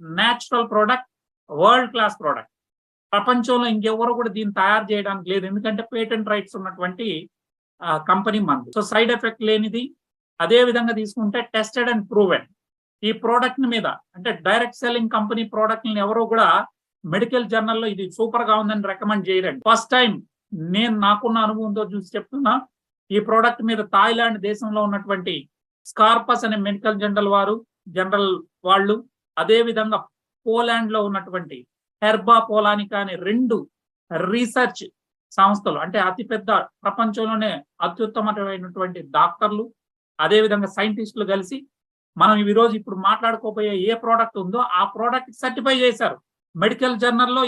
Natural product, world class product. ప్రపంచంలో ఇంకెవరు కూడా దీన్ని తయారు చేయడానికి లేదు. ఎందుకంటే పేటెంట్ రైట్స్ ఉన్నటువంటి కంపెనీ మంది. సో సైడ్ ఎఫెక్ట్ లేనిది. అదే విధంగా తీసుకుంటే టెస్టెడ్ అండ్ ప్రూవెన్. ఈ ప్రోడక్ట్ మీద అంటే డైరెక్ట్ సెల్లింగ్ కంపెనీ ప్రోడక్ట్ ఎవరు కూడా మెడికల్ జర్నల్లో ఇది సూపర్ గా ఉందని రికమెండ్ చేయరండి. ఫస్ట్ టైం నేను నాకున్న అనుభవంతో చూసి చెప్తున్నా. ఈ ప్రోడక్ట్ మీద థాయిలాండ్ దేశంలో ఉన్నటువంటి స్కార్పస్ అనే మెడికల్ జనరల్ వాళ్ళు, అదే విధంగా పోలాండ్ లో ఉన్నటువంటి హెర్బా పోలానికా అనే 2 రీసెర్చ్ సంస్థలు, అంటే అతిపెద్ద ప్రపంచంలోనే అత్యుత్తమమైనటువంటి డాక్టర్లు, అదే విధంగా సైంటిస్టులు కలిసి మనం ఈ రోజు ఇప్పుడు మాట్లాడుకోబోయే ఏ ప్రోడక్ట్ ఉందో ఆ ప్రోడక్ట్ సర్టిఫై చేశారు. మెడికల్ జర్నల్లో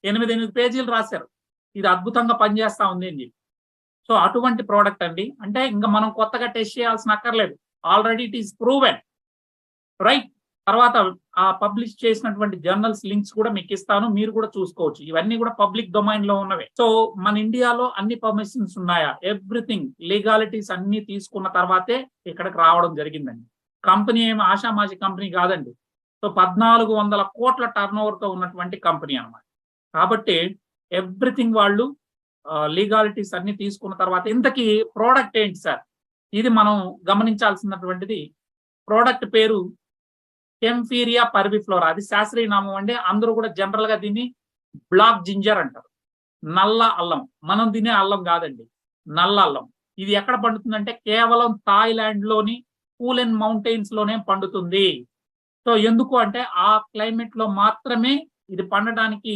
8 పేజీలు రాశారు. ఇది అద్భుతంగా పనిచేస్తా ఉంది అని చెప్పి. సో అటువంటి ప్రోడక్ట్ అండి. అంటే ఇంకా మనం కొత్తగా టెస్ట్ చేయాల్సిన అక్కర్లేదు. Already it is proven, right. తర్వాత ఆ పబ్లిష్ చేసినటువంటి జర్నల్స్ లింక్స్ కూడా మీకు ఇస్తాను, మీరు కూడా చూసుకోవచ్చు. ఇవన్నీ కూడా పబ్లిక్ డొమైన్ లో ఉన్నవే. సో మన ఇండియాలో అన్ని పర్మిషన్స్ ఉన్నాయా, ఎవ్రీథింగ్ లీగాలిటీస్ అన్ని తీసుకున్న తర్వాతే ఇక్కడికి రావడం జరిగిందండి. కంపెనీ ఏమి ఆషామాషి కంపెనీ కాదండి. సో 1400 కోట్ల టర్న్ ఓవర్ తో ఉన్నటువంటి కంపెనీ అన్నమాట. కాబట్టి ఎవ్రీథింగ్ వాళ్ళు లీగాలిటీస్ అన్ని తీసుకున్న తర్వాత ఇంతకీ ప్రోడక్ట్ ఏంటి సార్, ఇది మనం గమనించాల్సినటువంటిది. ప్రోడక్ట్ పేరు కెంఫీరియా పర్విఫ్లోరా. అది శాస్త్రీయ నామం అండి. అందరూ కూడా జనరల్ గా దీన్ని బ్లాక్ జింజర్ అంటారు. నల్ల అల్లం. మనం తినే అల్లం కాదండి, నల్ల అల్లం. ఇది ఎక్కడ పండుతుందంటే కేవలం థాయిలాండ్ లోని కూలెన్ మౌంటైన్స్ లోనే పండుతుంది. సో ఎందుకు అంటే ఆ క్లైమేట్ లో మాత్రమే ఇది పండడానికి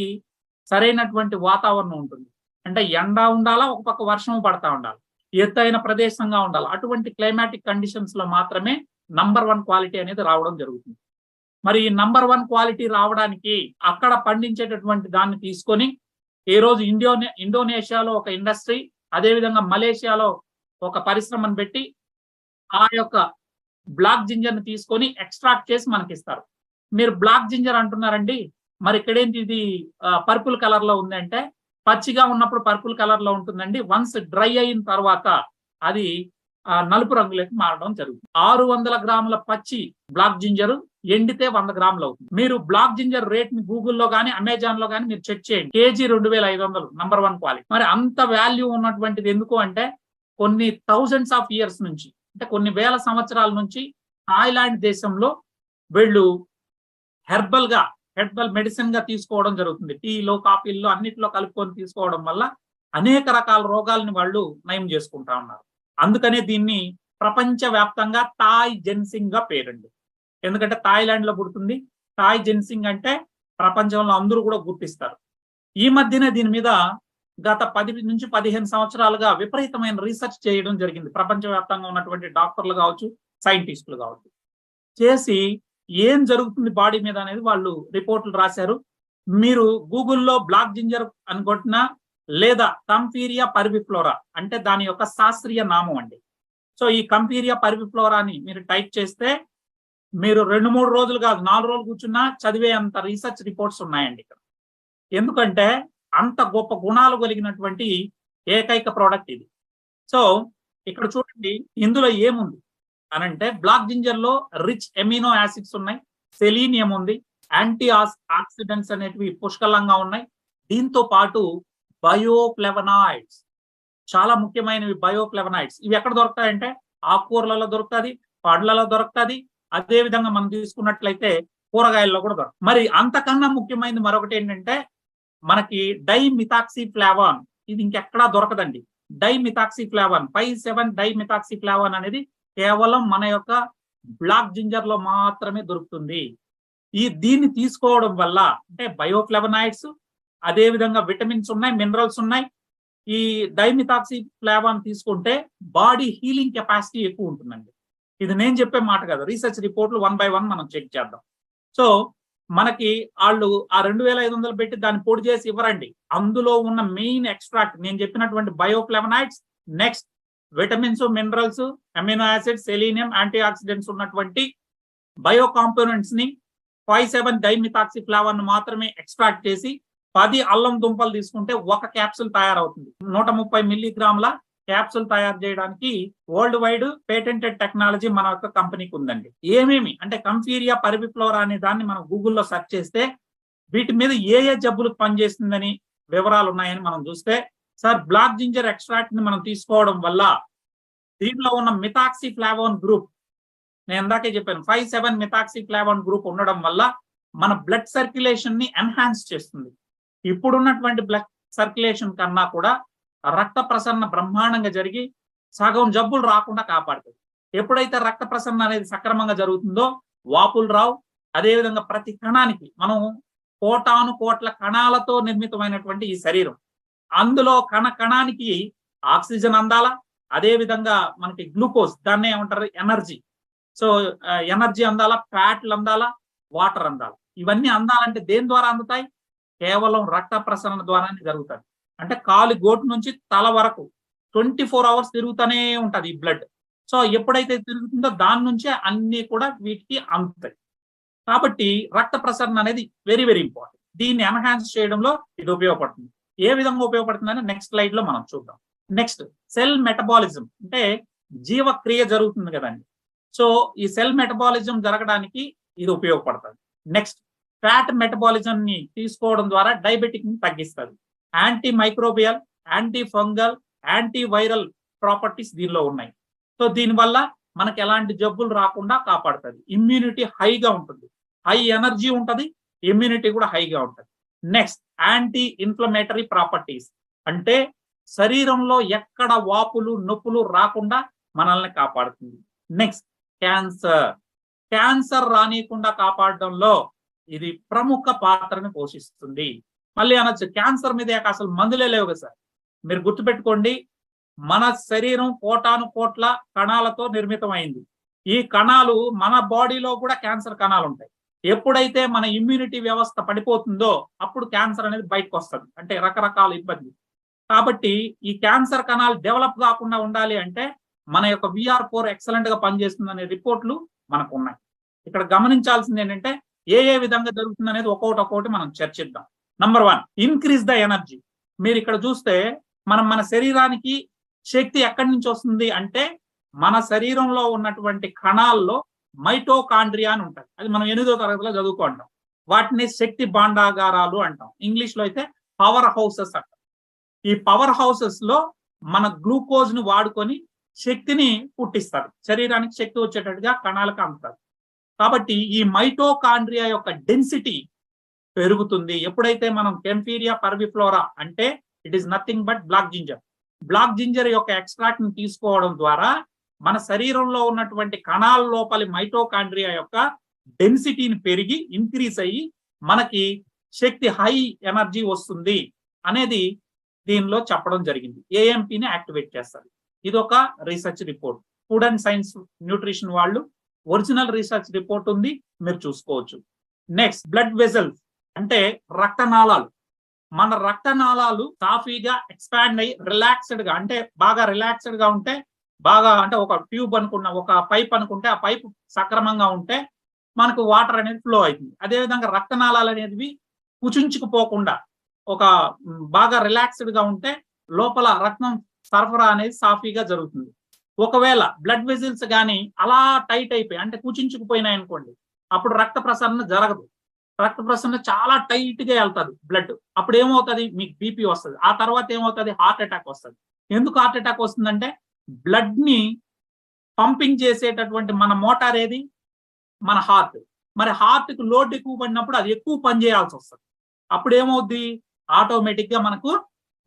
సరైనటువంటి వాతావరణం ఉంటుంది. అంటే ఎండ ఉండాలా, ఒక పక్క వర్షం పడతా ఉండాలి, ఎత్తైన ప్రదేశంగా ఉండాలి. అటువంటి క్లైమాటిక్ కండిషన్స్ లో మాత్రమే నంబర్ 1 క్వాలిటీ అనేది రావడం జరుగుతుంది. మరి ఈ నంబర్ 1 క్వాలిటీ రావడానికి అక్కడ పండించేటటువంటి దాన్ని తీసుకొని ఈ రోజు ఇండోనేషియాలో ఒక ఇండస్ట్రీ, అదేవిధంగా మలేషియాలో ఒక పరిశ్రమను పెట్టి ఆ యొక్క బ్లాక్ జింజర్ ని తీసుకొని ఎక్స్ట్రాక్ట్ చేసి మనకి ఇస్తారు. మీరు బ్లాక్ జింజర్ అంటున్నారండి, మరి ఇక్కడేంటి ఇది పర్పుల్ కలర్ లో ఉంది అంటే, పచ్చిగా ఉన్నప్పుడు పర్పుల్ కలర్ లో ఉంటుందండి. వన్స్ డ్రై అయిన తర్వాత అది నలుపు రంగులోకి మారడం జరుగుతుంది. 600 గ్రాముల పచ్చి బ్లాక్ జింజర్ ఎండితే 100 గ్రాములు అవుతుంది. మీరు బ్లాక్ జింజర్ రేట్ ని గూగుల్లో గానీ అమెజాన్ లో గానీ మీరు చెక్ చేయండి. KG 2500, number 1 quality. మరి అంత వాల్యూ ఉన్నటువంటిది ఎందుకు అంటే కొన్ని థౌజండ్స్ ఆఫ్ ఇయర్స్ నుంచి, అంటే కొన్ని వేల సంవత్సరాల నుంచి థాయిలాండ్ దేశంలో వీళ్ళు హెర్బల్ మెడిసిన్ గా తీసుకోవడం జరుగుతుంది. టీలో, కాఫీల్లో అన్నిటిలో కలుపుకొని తీసుకోవడం వల్ల అనేక రకాల రోగాలను వాళ్ళు నయం చేసుకుంటా ఉన్నారు. అందుకనే దీన్ని ప్రపంచ వ్యాప్తంగా థాయ్ జెన్సింగ్ గా పేరండి. ఎందుకంటే థాయిలాండ్ లో పుడుతుంది. థాయ్ జెన్సింగ్ అంటే ప్రపంచంలో అందరూ కూడా గుర్తిస్తారు. ఈ మధ్యనే దీని మీద గత 10 నుంచి 15 సంవత్సరాలుగా విపరీతమైన రీసెర్చ్ చేయడం జరిగింది. ప్రపంచవ్యాప్తంగా ఉన్నటువంటి డాక్టర్లు కావచ్చు, సైంటిస్టులు కావచ్చు, చేసి ఏం జరుగుతుంది బాడీ మీద అనేది వాళ్ళు రిపోర్టులు రాశారు. మీరు గూగుల్లో బ్లాక్ జింజర్ అని కొట్టినా లేదా కంఫీరియా పర్విఫ్లోరా అంటే దాని యొక్క శాస్త్రీయ నామం అండి. సో ఈ కంఫీరియా పర్విఫ్లోరాని మీరు టైప్ చేస్తే మీరు 2-3 రోజులు కాదు, 4 రోజులు కూర్చున్నా చదివే అంత రీసెర్చ్ రిపోర్ట్స్ ఉన్నాయండి ఇక్కడ. ఎందుకంటే అంత గొప్ప గుణాలు కలిగినటువంటి ఏకైక ప్రోడక్ట్ ఇది. సో ఇక్కడ చూడండి, ఇందులో ఏముంది అనంటే బ్లాక్ జింజర్ లో రిచ్ ఎమినో యాసిడ్స్ ఉన్నాయి, సెలీనియం ఉంది, యాంటీ ఆక్సిడెంట్స్ అనేటివి పుష్కలంగా ఉన్నాయి. దీంతో పాటు బయోఫ్లెవనాయిడ్స్, చాలా ముఖ్యమైనవి బయోఫ్లెవనాయిడ్స్. ఇవి ఎక్కడ దొరుకుతాయంటే ఆకుకూరలలో దొరుకుతుంది, పండ్లలో దొరుకుతుంది, అదే విధంగా మనం తీసుకున్నట్లయితే కూరగాయల్లో కూడా దొరుకుతుంది. మరి అంతకన్నా ముఖ్యమైనది మరొకటి ఏంటంటే మనకి డైమిథాక్సిఫ్లావాన్. ఇది ఇంకెక్కడా దొరకదండి. డైమిథాక్సిఫ్లావాన్ 5,7 డైమిథాక్సిఫ్లావాన్ అనేది కేవలం మన యొక్క బ్లాక్ జింజర్ లో మాత్రమే దొరుకుతుంది. దీన్ని తీసుకోవడం వల్ల అంటే బయోఫ్లెవనాయిడ్స్, అదే విధంగా విటమిన్స్ ఉన్నాయి, మినరల్స్ ఉన్నాయి. ఈ డైమిథాక్సిఫ్లావాన్ తీసుకుంటే బాడీ హీలింగ్ కెపాసిటీ ఎక్కువ ఉంటుందండి. ఇది నేను చెప్పే మాట కదా, రీసెర్చ్ రిపోర్ట్లు 1 by 1 మనం చెక్ చేద్దాం. సో మనకి వాళ్ళు ఆ 2500 పెట్టి దాన్ని పొడి చేసి ఇవ్వరండి. అందులో ఉన్న మెయిన్ ఎక్స్ట్రాక్ట్ నేను చెప్పినటువంటి bioflavonoids, next vitamins, minerals, amino acids, selenium, antioxidants ఉన్నటువంటి బయో కాంపోనెంట్స్ ని 5,7 డైమిథాక్సిఫ్లావాన్ మాత్రమే ఎక్స్ట్రాక్ట్ చేసి 10 అల్లం దుంపలు తీసుకుంటే ఒక క్యాప్సూల్ తయారవుతుంది. 130 మిల్లీగ్రాముల క్యాప్సూల్ తయారు చేయడానికి వరల్డ్ వైడ్ పేటెంటెడ్ టెక్నాలజీ మన యొక్క కంపెనీకి ఉందండి. ఏమేమి అంటే కంఫీరియా పర్విఫ్లోరా అనే దాన్ని మనం గూగుల్లో సెర్చ్ చేస్తే వీటి మీద ఏ జబ్బులకు పనిచేస్తుందని వివరాలు ఉన్నాయని మనం చూస్తే, సార్ బ్లాక్ జింజర్ ఎక్స్ట్రాక్ట్ ని మనం తీసుకోవడం వల్ల దీంట్లో ఉన్న మిథాక్సిఫ్లావోన్ గ్రూప్, నేను ఇందాకే చెప్పాను 5,7 మిథాక్సిఫ్లావోన్ గ్రూప్ ఉండడం వల్ల మన బ్లడ్ సర్క్యులేషన్ ని ఎన్హాన్స్ చేస్తుంది. ఇప్పుడున్నటువంటి బ్లడ్ సర్క్యులేషన్ కన్నా కూడా రక్త ప్రసరణ బ్రహ్మాండంగా జరిగి సగం జబ్బులు రాకుండా కాపాడుతుంది. ఎప్పుడైతే రక్త ప్రసరణ అనేది సక్రమంగా జరుగుతుందో వాపులు రావు. అదేవిధంగా ప్రతి కణానికి, మనం కోటాను కోట్ల కణాలతో నిర్మితమైనటువంటి ఈ శరీరం, అందులో కణానికి ఆక్సిజన్ అందాలా, అదేవిధంగా మనకి గ్లూకోజ్, దాన్ని ఏమంటారు ఎనర్జీ, సో ఎనర్జీ అందాలా, ఫ్యాట్లు అందాలా, వాటర్ అందాలా. ఇవన్నీ అందాలంటే దేని ద్వారా అందుతాయి? కేవలం రక్త ప్రసరణ ద్వారానే జరుగుతుంది. అంటే కాలు గోటు నుంచి తల వరకు 24 hours తిరుగుతూనే ఉంటది ఈ బ్లడ్. సో ఎప్పుడైతే తిరుగుతుందో దాని నుంచే అన్ని కూడా వీటికి అందుతాయి. కాబట్టి రక్త ప్రసరణ అనేది వెరీ వెరీ ఇంపార్టెంట్. దీన్ని ఎన్హాన్స్ చేయడంలో ఇది ఉపయోగపడుతుంది. ఏ విధంగా ఉపయోగపడుతుందని నెక్స్ట్ స్లైడ్ లో మనం చూద్దాం. నెక్స్ట్ సెల్ మెటబాలిజం, అంటే జీవక్రియ జరుగుతుంది కదండి. సో ఈ సెల్ మెటబాలిజం జరగడానికి ఇది ఉపయోగపడుతుంది. నెక్స్ట్ ఫ్యాట్ మెటబాలిజం ని తీసుకోవడం ద్వారా డయాబెటిక్ ని తగ్గిస్తుంది. Anti microbial, anti fungal, anti viral properties దీనిలో ఉన్నాయి. సో దీనివల్ల మనకి ఎలాంటి జబ్బులు రాకుండా కాపాడుతుంది. ఇమ్యూనిటీ హైగా ఉంటుంది, హై ఎనర్జీ ఉంటుంది, ఇమ్యూనిటీ కూడా హైగా ఉంటుంది. నెక్స్ట్ యాంటీ ఇన్ఫ్లమేటరీ ప్రాపర్టీస్, అంటే శరీరంలో ఎక్కడ వాపులు నొప్పులు రాకుండా మనల్ని కాపాడుతుంది. నెక్స్ట్ క్యాన్సర్ రానియకుండా కాపాడడంలో ఇది ప్రముఖ పాత్రను పోషిస్తుంది. మళ్ళీ అనొచ్చు క్యాన్సర్ మీద అసలు మందులే లేవు కదా సార్. మీరు గుర్తుపెట్టుకోండి, మన శరీరం కోటాను కోట్ల కణాలతో నిర్మితమైంది. ఈ కణాలు, మన బాడీలో కూడా క్యాన్సర్ కణాలు ఉంటాయి. ఎప్పుడైతే మన ఇమ్యూనిటీ వ్యవస్థ పడిపోతుందో అప్పుడు క్యాన్సర్ అనేది బయటకు వస్తుంది, అంటే రకరకాల ఇబ్బంది. కాబట్టి ఈ క్యాన్సర్ కణాలు డెవలప్ కాకుండా ఉండాలి అంటే మన యొక్క VR4 ఎక్సలెంట్ గా పనిచేస్తుందనే రిపోర్ట్లు మనకు ఉన్నాయి. ఇక్కడ గమనించాల్సింది ఏంటంటే ఏ విధంగా జరుగుతుంది అనేది ఒక్కొక్కటి మనం చర్చిద్దాం. Number 1, increase the energy. మీరు ఇక్కడ చూస్తే మన శరీరానికి శక్తి ఎక్కడి నుంచి వస్తుంది అంటే మన శరీరంలో ఉన్నటువంటి కణాల్లో మైటోకాండ్రియా అని ఉంటుంది. అది మనం 8వ తరగతిలో చదువుకుంటాం. వాటిని శక్తి భాండాగారాలు అంటాం. ఇంగ్లీష్ లో అయితే పవర్ హౌసెస్ అంటాం. ఈ పవర్ హౌసెస్ లో మన గ్లూకోజ్ ని వాడుకొని శక్తిని పుట్టిస్తారు, శరీరానికి శక్తి వచ్చేటట్టుగా కణాలకు అందుతారు. కాబట్టి ఈ మైటోకాండ్రియా యొక్క డెన్సిటీ పెరుగుతుంది ఎప్పుడైతే మనం కెంఫీరియా పర్విఫ్లోరా, అంటే it is nothing but black ginger యొక్క ఎక్స్ట్రాక్ట్ ని తీసుకోవడం ద్వారా మన శరీరంలో ఉన్నటువంటి కణాల లోపలి మైటోకాండ్రియా యొక్క డెన్సిటీని పెరిగి ఇంక్రీజ్ అయ్యి మనకి శక్తి, హై ఎనర్జీ వస్తుంది అనేది దీనిలో చెప్పడం జరిగింది. ఏఎంపీని యాక్టివేట్ చేస్తారు. ఇది ఒక research report. Food and science nutrition వాళ్ళు ఒరిజినల్ రీసెర్చ్ రిపోర్ట్ ఉంది, మీరు చూసుకోవచ్చు. నెక్స్ట్ బ్లడ్ వెజల్స్, అంటే రక్తనాళాలు. మన రక్తనాళాలు సాఫీగా ఎక్స్పాండ్ అయ్యి రిలాక్స్డ్ గా, అంటే బాగా రిలాక్స్డ్ గా ఉంటే, బాగా అంటే ఒక ట్యూబ్ అనుకున్న, ఒక పైప్ అనుకుంటే ఆ పైప్ సక్రమంగా ఉంటే మనకు వాటర్ అనేది ఫ్లో అవుతుంది. అదేవిధంగా రక్తనాళాలు అనేవి కుచించుకుపోకుండా ఒక బాగా రిలాక్స్డ్ గా ఉంటే లోపల రక్తం సరఫరా అనేది సాఫీగా జరుగుతుంది. ఒకవేళ బ్లడ్ వెజిల్స్ కానీ అలా టైట్ అయిపోయి, అంటే కుచించుకుపోయినాయి అనుకోండి, అప్పుడు రక్త ప్రసరణ జరగదు. రక్త ప్రసరణ చాలా టైట్ గా వెళ్తుంది బ్లడ్. అప్పుడు ఏమవుతుంది, మీకు బీపీ వస్తుంది. ఆ తర్వాత ఏమవుతుంది, హార్ట్ అటాక్ వస్తుంది. ఎందుకు హార్ట్ అటాక్ వస్తుందంటే బ్లడ్ ని పంపింగ్ చేసేటటువంటి మన మోటార్ ఏది, మన హార్ట్. మరి హార్ట్ కు లోడ్ ఎక్కువ పడినప్పుడు అది ఎక్కువ పని చేయాల్సి వస్తుంది. అప్పుడు ఏమవుద్ది, ఆటోమేటిక్ గా మనకు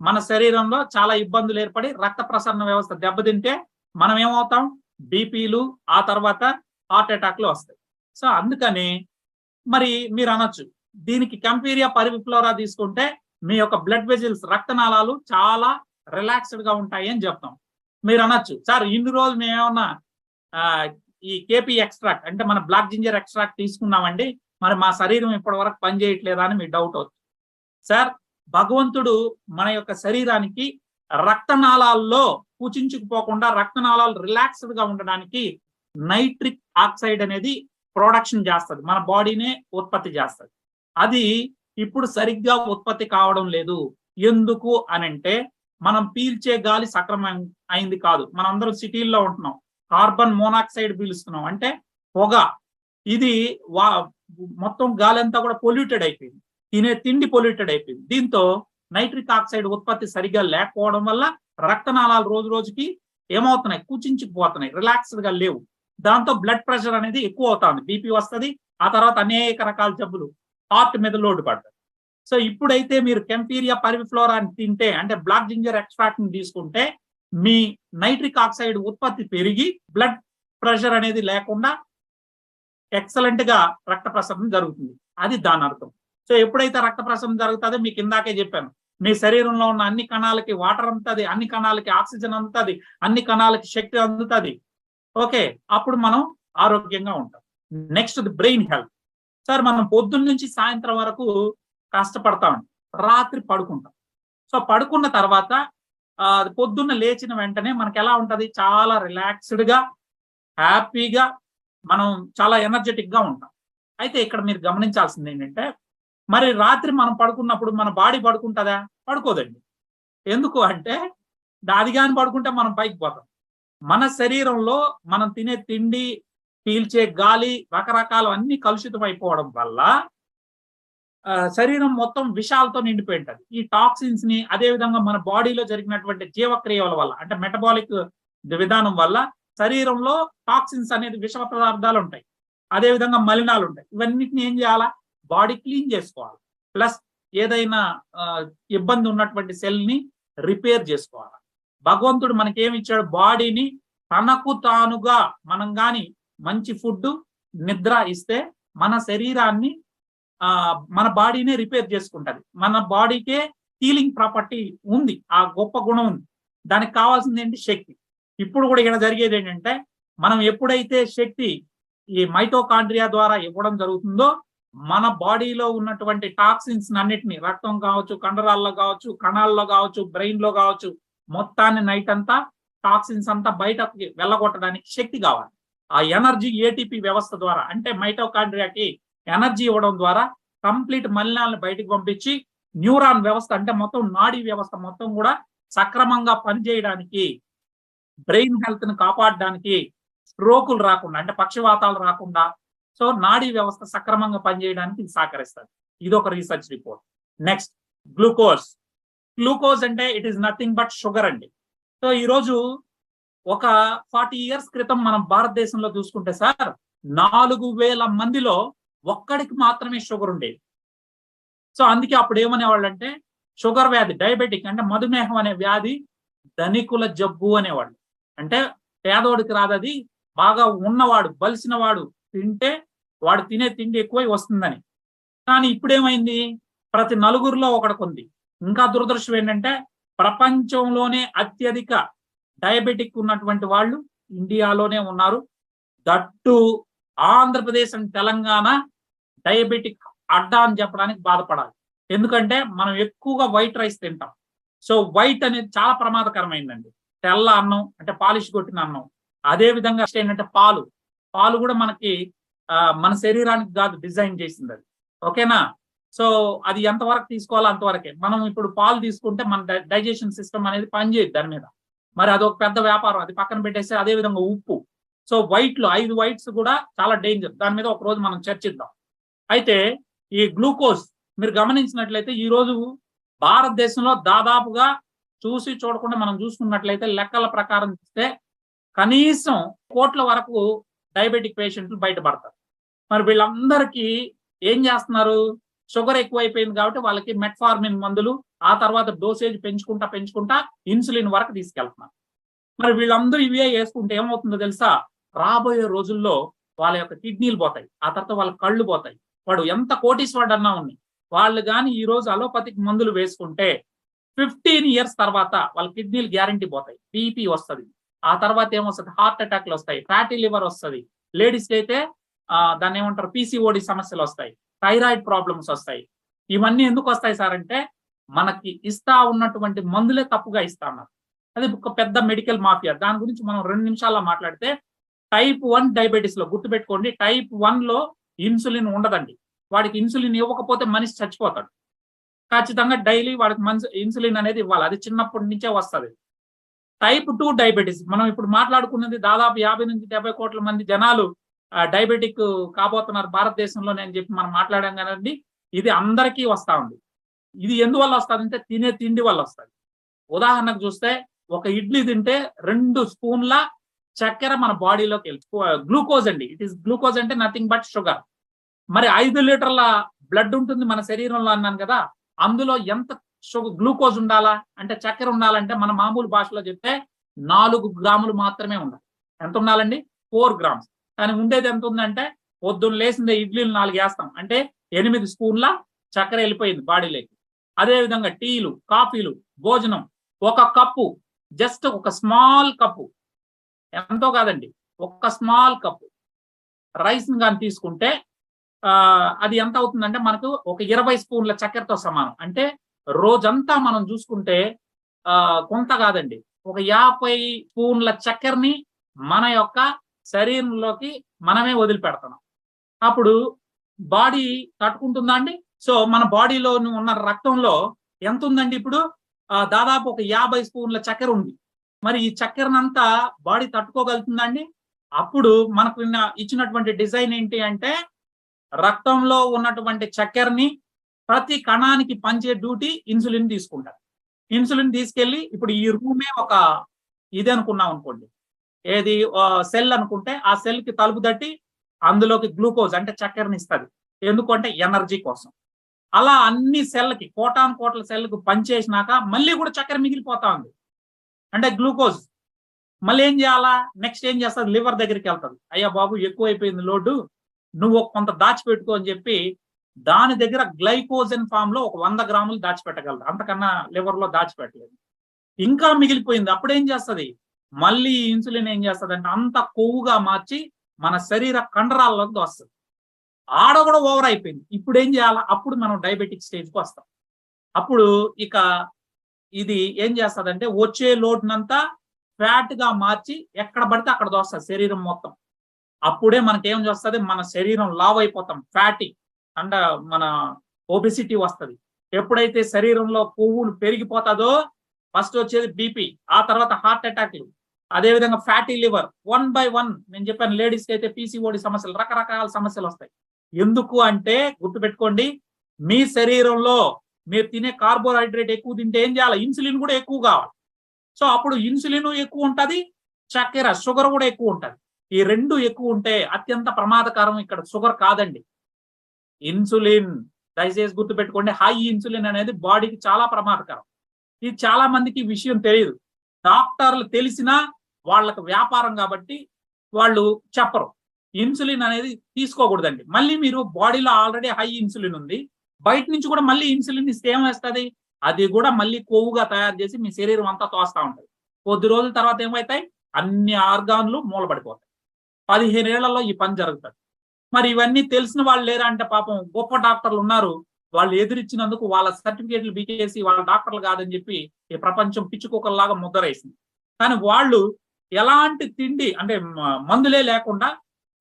మన శరీరంలో చాలా ఇబ్బందులు ఏర్పడి రక్త ప్రసరణ వ్యవస్థ దెబ్బతింటే మనం ఏమవుతాం, బీపీలు, ఆ తర్వాత హార్ట్ అటాక్లు వస్తాయి. సో అందుకని మరి మీరు అనొచ్చు, దీనికి కెంఫీరియా పర్విఫ్లోరా తీసుకుంటే మీ యొక్క బ్లడ్ వెజిల్స్, రక్తనాళాలు చాలా రిలాక్స్డ్ గా ఉంటాయి అని చెప్తాం. మీరు అనొచ్చు, సార్ ఇన్ని రోజులు మేమేమన్నా ఈ కేపీ ఎక్స్ట్రాక్ట్, అంటే మన బ్లాక్ జింజర్ ఎక్స్ట్రాక్ట్ తీసుకున్నామండి, మరి మా శరీరం ఇప్పటి వరకు పనిచేయట్లేదా అని మీ డౌట్ అవుతుంది. సార్ భగవంతుడు మన యొక్క శరీరానికి రక్తనాళాల్లో కుచించుకుపోకుండా రక్తనాళాలు రిలాక్స్డ్ గా ఉండడానికి నైట్రిక్ ఆక్సైడ్ అనేది ప్రొడక్షన్ చేస్తుంది, మన బాడీనే ఉత్పత్తి చేస్తుంది. అది ఇప్పుడు సరిగ్గా ఉత్పత్తి కావడం లేదు. ఎందుకు అనంటే మనం పీల్చే గాలి అయింది కాదు. మనందరం సిటీల్లో ఉంటున్నాం, కార్బన్ మోనాక్సైడ్ పీలుస్తున్నాం, అంటే పొగ. ఇది మొత్తం గాలి అంతా కూడా పొల్యూటెడ్ అయిపోయింది, తినే తిండి పొల్యూటెడ్ అయిపోయింది. దీంతో నైట్రిక్ ఆక్సైడ్ ఉత్పత్తి సరిగా లేకపోవడం వల్ల రక్తనాళాలు రోజు రోజుకి ఏమవుతున్నాయి, కుచించుకుపోతున్నాయి, రిలాక్స్డ్ గా లేవు. దాంతో బ్లడ్ ప్రెషర్ అనేది ఎక్కువ అవుతుంది, బీపీ వస్తుంది, ఆ తర్వాత అనేక రకాల జబ్బులు హార్ట్ మీద లోడ్ పడతాయి. సో ఇప్పుడైతే మీరు కెంపీరియా పర్విఫ్లోరా అని తింటే, అంటే బ్లాక్ జింజర్ ఎక్స్ట్రాక్ట్ ని తీసుకుంటే మీ నైట్రిక్ ఆక్సైడ్ ఉత్పత్తి పెరిగి బ్లడ్ ప్రెషర్ అనేది లేకుండా ఎక్సలెంట్ గా రక్త ప్రసరణ జరుగుతుంది. అది దాని అర్థం. సో ఎప్పుడైతే రక్త ప్రసరణ జరుగుతుందో, మీకు ఇందాకే చెప్పాను, మీ శరీరంలో ఉన్న అన్ని కణాలకి వాటర్ అందుతుంది, అన్ని కణాలకి ఆక్సిజన్ అందుతుంది, అన్ని కణాలకి శక్తి అందుతుంది. ఓకే, అప్పుడు మనం ఆరోగ్యంగా ఉంటాం. Next brain health. సార్ మనం పొద్దున్న నుంచి సాయంత్రం వరకు కష్టపడతామండి, రాత్రి పడుకుంటాం. సో పడుకున్న తర్వాత పొద్దున్న లేచిన వెంటనే మనకి ఎలా ఉంటది, చాలా రిలాక్స్డ్ గా, హ్యాపీగా, మనం చాలా ఎనర్జెటిక్ గా ఉంటాం. అయితే ఇక్కడ మీరు గమనించాల్సింది ఏంటంటే, మరి రాత్రి మనం పడుకున్నప్పుడు మన బాడీ పడుకుంటుందా? పడుకోదండి. ఎందుకు అంటే, అది కానీ పడుకుంటే మనం పైకి పోతాం. మన శరీరంలో మనం తినే తిండి, పీల్చే గాలి, రకరకాల అన్ని కలుషితం అయిపోవడం వల్ల శరీరం మొత్తం విషాలతో నిండిపోయి ఉంటుంది. ఈ టాక్సిన్స్ ని, అదే విధంగా మన బాడీలో జరిగినటువంటి జీవక్రియల వల్ల, అంటే మెటబాలిక్ విధానం వల్ల శరీరంలో టాక్సిన్స్ అనేది విష పదార్థాలు ఉంటాయి, అదే విధంగా మలినాలు ఉంటాయి. ఇవన్నిటిని ఏం చేయాలా? బాడీ క్లీన్ చేసుకోవాలి. ప్లస్ ఏదైనా ఇబ్బంది ఉన్నటువంటి సెల్ ని రిపేర్ చేసుకోవాలి. భగవంతుడు మనకేమి ఇచ్చాడు? బాడీని తనకు తానుగా మనం గాని మంచి ఫుడ్, నిద్ర ఇస్తే మన శరీరాన్ని మన బాడీనే రిపేర్ చేసుకుంటది. మన బాడీకే హీలింగ్ ప్రాపర్టీ ఉంది, ఆ గొప్ప గుణం ఉంది. దానికి కావాల్సింది ఏంటి? శక్తి. ఇప్పుడు కూడా ఇక్కడ జరిగేది ఏంటంటే, మనం ఎప్పుడైతే శక్తి ఈ మైటోకాండ్రియా ద్వారా ఇవ్వడం జరుగుతుందో, మన బాడీలో ఉన్నటువంటి టాక్సిన్స్ అన్నిటిని, రక్తం కావచ్చు, కండరాల్లో కావచ్చు, కణాల్లో కావచ్చు, బ్రెయిన్ లో కావచ్చు, మొత్తాన్ని నైట్ అంతా టాక్సిన్స్ అంతా బయటకి వెళ్ళగొట్టడానికి శక్తి కావాలి. ఆ ఎనర్జీ ఏటీపీ వ్యవస్థ ద్వారా, అంటే మైటోకాండ్రియాకి ఎనర్జీ ఇవ్వడం ద్వారా కంప్లీట్ మలినాలను బయటకు పంపించి న్యూరాన్ వ్యవస్థ, అంటే మొత్తం నాడీ వ్యవస్థ మొత్తం కూడా సక్రమంగా పనిచేయడానికి, బ్రెయిన్ హెల్త్ ని కాపాడడానికి, స్ట్రోకులు రాకుండా, అంటే పక్షవాతాలు రాకుండా, సో నాడీ వ్యవస్థ సక్రమంగా పనిచేయడానికి ఇది సహకరిస్తుంది. ఇది ఒక research report. Next glucose. Glucose అంటే it is nothing but sugar అండి. సో ఈరోజు ఒక 40 years క్రితం మనం భారతదేశంలో చూసుకుంటే సార్, 4000 మందిలో ఒక్కడికి మాత్రమే షుగర్ ఉండేది. సో అందుకే అప్పుడు ఏమనేవాళ్ళు అంటే, షుగర్ వ్యాధి, డయాబెటిక్ అంటే మధుమేహం అనే వ్యాధి ధనికుల జబ్బు అనేవాళ్ళు. అంటే పేదోడికి రాదది, బాగా ఉన్నవాడు, బలిసిన వాడు తింటే వాడు తినే తిండి ఎక్కువై వస్తుందని. కానీ ఇప్పుడేమైంది? ప్రతి నలుగురిలో ఒకడికి ఉంది. ఇంకా దురదృష్టం ఏంటంటే, ప్రపంచంలోనే అత్యధిక డయాబెటిక్ ఉన్నటువంటి వాళ్ళు ఇండియాలోనే ఉన్నారు. That Andhra Pradesh and Telangana diabetic అడ్డా అని చెప్పడానికి బాధపడాలి. ఎందుకంటే మనం ఎక్కువగా వైట్ రైస్ తింటాం. సో వైట్ అనేది చాలా ప్రమాదకరమైందండి. తెల్ల అన్నం అంటే పాలిష్ కొట్టిన అన్నం. అదే విధంగా ఏంటంటే పాలు కూడా మనకి మన శరీరానికి కాదు డిజైన్ చేసింది అది. ఓకేనా? సో అది ఎంతవరకు తీసుకోవాలో అంతవరకే. మనం ఇప్పుడు పాలు తీసుకుంటే మన డైజెషన్ సిస్టమ్ అనేది పనిచేయదు దాని మీద. మరి అదొక పెద్ద వ్యాపారం, అది పక్కన పెట్టేసి. అదే విధంగా ఉప్పు. సో వైట్లు 5 వైట్స్ కూడా చాలా డేంజర్. దాని మీద ఒక రోజు మనం చర్చిద్దాం. అయితే ఈ గ్లూకోజ్ మీరు గమనించినట్లయితే ఈ రోజు భారతదేశంలో దాదాపుగా చూసి చూడకుండా మనం చూసుకున్నట్లయితే లెక్కల ప్రకారం చూస్తే కనీసం కోట్ల వరకు డయాబెటిక్ పేషెంట్లు బయటపడతారు. మరి వీళ్ళందరికీ ఏం చేస్తున్నారు? షుగర్ ఎక్కువైపోయింది కాబట్టి వాళ్ళకి మెట్ఫార్మిన్ మందులు, ఆ తర్వాత డోసేజ్ పెంచుకుంటా ఇన్సులిన్ వరకు తీసుకెళ్తున్నారు. మరి వీళ్ళందరూ ఇవే వేసుకుంటే ఏమవుతుందో తెలుసా? రాబోయే రోజుల్లో వాళ్ళ యొక్క కిడ్నీలు పోతాయి, ఆ తర్వాత వాళ్ళ కళ్ళు పోతాయి. వాడు ఎంత కోటీశ్వరుడన్నా ఉన్నాయి, వాళ్ళు కానీ ఈ రోజు అలోపతిక్ మందులు వేసుకుంటే 15 years తర్వాత వాళ్ళ కిడ్నీలు గ్యారంటీ పోతాయి. బీపీ వస్తుంది, ఆ తర్వాత ఏమొస్తుంది? హార్ట్ అటాక్లు వస్తాయి, ఫ్యాటీ లివర్ వస్తుంది. లేడీస్ అయితే దాన్ని ఏమంటారు, పీసీఓడి సమస్యలు వస్తాయి, థైరాయిడ్ ప్రాబ్లమ్స్ వస్తాయి. ఇవన్నీ ఎందుకు వస్తాయి సార్ అంటే, మనకి ఇస్తా ఉన్నటువంటి మందులే తప్పుగా ఇస్తా ఉన్నారు. అది ఒక పెద్ద మెడికల్ మాఫియా. దాని గురించి మనం 2 నిమిషాల్లో మాట్లాడితే, టైప్ 1 డయాబెటీస్ లో గుర్తుపెట్టుకోండి, టైప్ 1 లో ఇన్సులిన్ ఉండదండి. వాడికి ఇన్సులిన్ ఇవ్వకపోతే మనిషి చచ్చిపోతాడు. ఖచ్చితంగా డైలీ వాడికి ఇన్సులిన్ అనేది ఇవ్వాలి. అది చిన్నప్పటి నుంచే వస్తుంది. టైప్ 2 డయాబెటీస్ మనం ఇప్పుడు మాట్లాడుకున్నది దాదాపు 50 నుంచి 70 కోట్ల మంది జనాలు డయాబెటిక్ కాబోతున్నారు భారతదేశంలోనే అని చెప్పి మనం మాట్లాడాం కదండి. ఇది అందరికీ వస్తా ఉంది. ఇది ఎందువల్ల వస్తుందంటే తినే తిండి వల్ల వస్తుంది. ఉదాహరణకు చూస్తే ఒక ఇడ్లీ తింటే 2 స్పూన్ల చక్కెర మన బాడీలోకి గ్లూకోజ్ అండి. ఇట్ ఈస్ గ్లూకోజ్ అంటే నథింగ్ బట్ షుగర్. మరి 5 లీటర్ల బ్లడ్ ఉంటుంది మన శరీరంలో అన్నాను కదా. అందులో ఎంత గ్లూకోజ్ ఉండాలా అంటే చక్కెర ఉండాలంటే మన మామూలు భాషలో చెప్తే 4 గ్రాములు మాత్రమే ఉండాలి. ఎంత ఉండాలండి? 4 గ్రామ్స్. కానీ ఉండేది ఎంత ఉందంటే పొద్దున్న లేసిందే ఇడ్లీలు 4 వేస్తాం అంటే 8 స్పూన్ల చక్కెర వెళ్ళిపోయింది బాడీలోకి. అదే విధంగా టీలు, కాఫీలు, భోజనం ఒక కప్పు, జస్ట్ ఒక స్మాల్ కప్పు, ఎంతో కాదండి, ఒక స్మాల్ కప్పు రైస్ కానీ తీసుకుంటే అది ఎంత అవుతుందంటే మనకు ఒక 20 స్పూన్ల చక్కెరతో సమానం. అంటే రోజంతా మనం చూసుకుంటే కొంత కాదండి, ఒక 50 స్పూన్ల చక్కెరని మన యొక్క శరీరంలోకి మనమే వదిలిపెడుతున్నాం. అప్పుడు బాడీ తట్టుకుంటుందా అండి? సో మన బాడీలో ఉన్న రక్తంలో ఎంత ఉందండి ఇప్పుడు? దాదాపు ఒక 50 స్పూన్ల చక్కెర ఉంది. మరి ఈ చక్కెరనంతా బాడీ తట్టుకోగలుగుతుందండి? అప్పుడు మనకు ఇచ్చినటువంటి డిజైన్ ఏంటి అంటే రక్తంలో ఉన్నటువంటి చక్కెరని ప్రతి కణానికి పంచే డ్యూటీ ఇన్సులిన్ తీసుకుంటారు. ఇన్సులిన్ తీసుకెళ్లి ఇప్పుడు ఈ రూమే ఒక ఇది అనుకున్నాం అనుకోండి, ఏది సెల్ అనుకుంటే ఆ సెల్ కి తలుపు తట్టి అందులోకి గ్లూకోజ్ అంటే చక్కెరని ఇస్తుంది. ఎందుకంటే ఎనర్జీ కోసం. అలా అన్ని సెల్కి కోటాను కోట్ల సెల్కు పనిచేసినాక మళ్ళీ కూడా చక్కెర మిగిలిపోతా ఉంది అంటే గ్లూకోజ్. మళ్ళీ ఏం చేయాలా? నెక్స్ట్ ఏం చేస్తుంది? లివర్ దగ్గరికి వెళ్తుంది. అయ్యా బాబు ఎక్కువ అయిపోయింది లోడు, నువ్వు కొంత దాచిపెట్టుకో అని చెప్పి దాని దగ్గర గ్లైకోజన్ ఫామ్ లో ఒక 100 గ్రాములు దాచిపెట్టగలదు. అంతకన్నా లివర్ లో దాచిపెట్టలేదు. ఇంకా మిగిలిపోయింది. అప్పుడేం చేస్తుంది? మళ్ళీ ఇన్సులిన్ ఏం చేస్తుంది అంటే అంత కొవ్వుగా మార్చి మన శరీర కండరాల్లోకి వస్తుంది. ఆడ కూడా ఓవర్ అయిపోయింది. ఇప్పుడు ఏం చేయాలా? అప్పుడు మనం డయాబెటిక్ స్టేజ్కి వస్తాం. అప్పుడు ఇక ఇది ఏం చేస్తుందంటే వచ్చే లోటునంతా ఫ్యాట్ గా మార్చి ఎక్కడ పడితే అక్కడ దోస్తుంది శరీరం మొత్తం. అప్పుడే మనకేం చేస్తుంది? మన శరీరం లావ్ అయిపోతాం, ఫ్యాటీ అండ్ మన ఒబెసిటీ వస్తుంది. ఎప్పుడైతే శరీరంలో కొవ్వులు పెరిగిపోతుందో ఫస్ట్ వచ్చేది బీపీ, ఆ తర్వాత హార్ట్ అటాక్లు, అదేవిధంగా ఫ్యాటీ లివర్, 1 by 1. నేను చెప్పాను లేడీస్కి అయితే పీసీఓడి సమస్యలు, రకరకాల సమస్యలు వస్తాయి. ఎందుకు అంటే గుర్తుపెట్టుకోండి, మీ శరీరంలో మీరు తినే కార్బోహైడ్రేట్ ఎక్కువ తింటే ఏం చేయాలి? ఇన్సులిన్ కూడా ఎక్కువ కావాలి. సో అప్పుడు ఇన్సులిన్ ఎక్కువ ఉంటుంది, చక్కెర షుగర్ కూడా ఎక్కువ ఉంటుంది. ఈ రెండు ఎక్కువ ఉంటే అత్యంత ప్రమాదకరం. ఇక్కడ షుగర్ కాదండి, ఇన్సులిన్. దయచేసి గుర్తుపెట్టుకోండి, హై ఇన్సులిన్ అనేది బాడీకి చాలా ప్రమాదకరం. ఇది చాలా మందికి విషయం తెలియదు. డాక్టర్లు తెలిసినా వాళ్ళకు వ్యాపారం కాబట్టి వాళ్ళు చెప్పరు. ఇన్సులిన్ అనేది తీసుకోకూడదండి. మళ్ళీ మీరు బాడీలో ఆల్రెడీ హై ఇన్సులిన్ ఉంది, బయట నుంచి కూడా మళ్ళీ ఇన్సులిన్ ఇస్తే ఏమేస్తుంది? అది కూడా మళ్ళీ కొవ్వుగా తయారు చేసి మీ శరీరం అంతా తోస్తూ ఉంటుంది. కొద్ది రోజుల తర్వాత ఏమవుతాయి? అన్ని ఆర్గాన్లు మూలపడిపోతాయి. 15 ఏళ్లలో ఈ పని జరుగుతుంది. మరి ఇవన్నీ తెలిసిన వాళ్ళు లేరా అంటే పాపం గొప్ప డాక్టర్లు ఉన్నారు, వాళ్ళు ఎదురిచ్చినందుకు వాళ్ళ సర్టిఫికేట్లు బీకేసి వాళ్ళ డాక్టర్లు కాదని చెప్పి ఈ ప్రపంచం పిచ్చుకోకల్లాగా ముద్దరేసింది. కానీ వాళ్ళు ఎలాంటి తిండి అంటే మందులే లేకుండా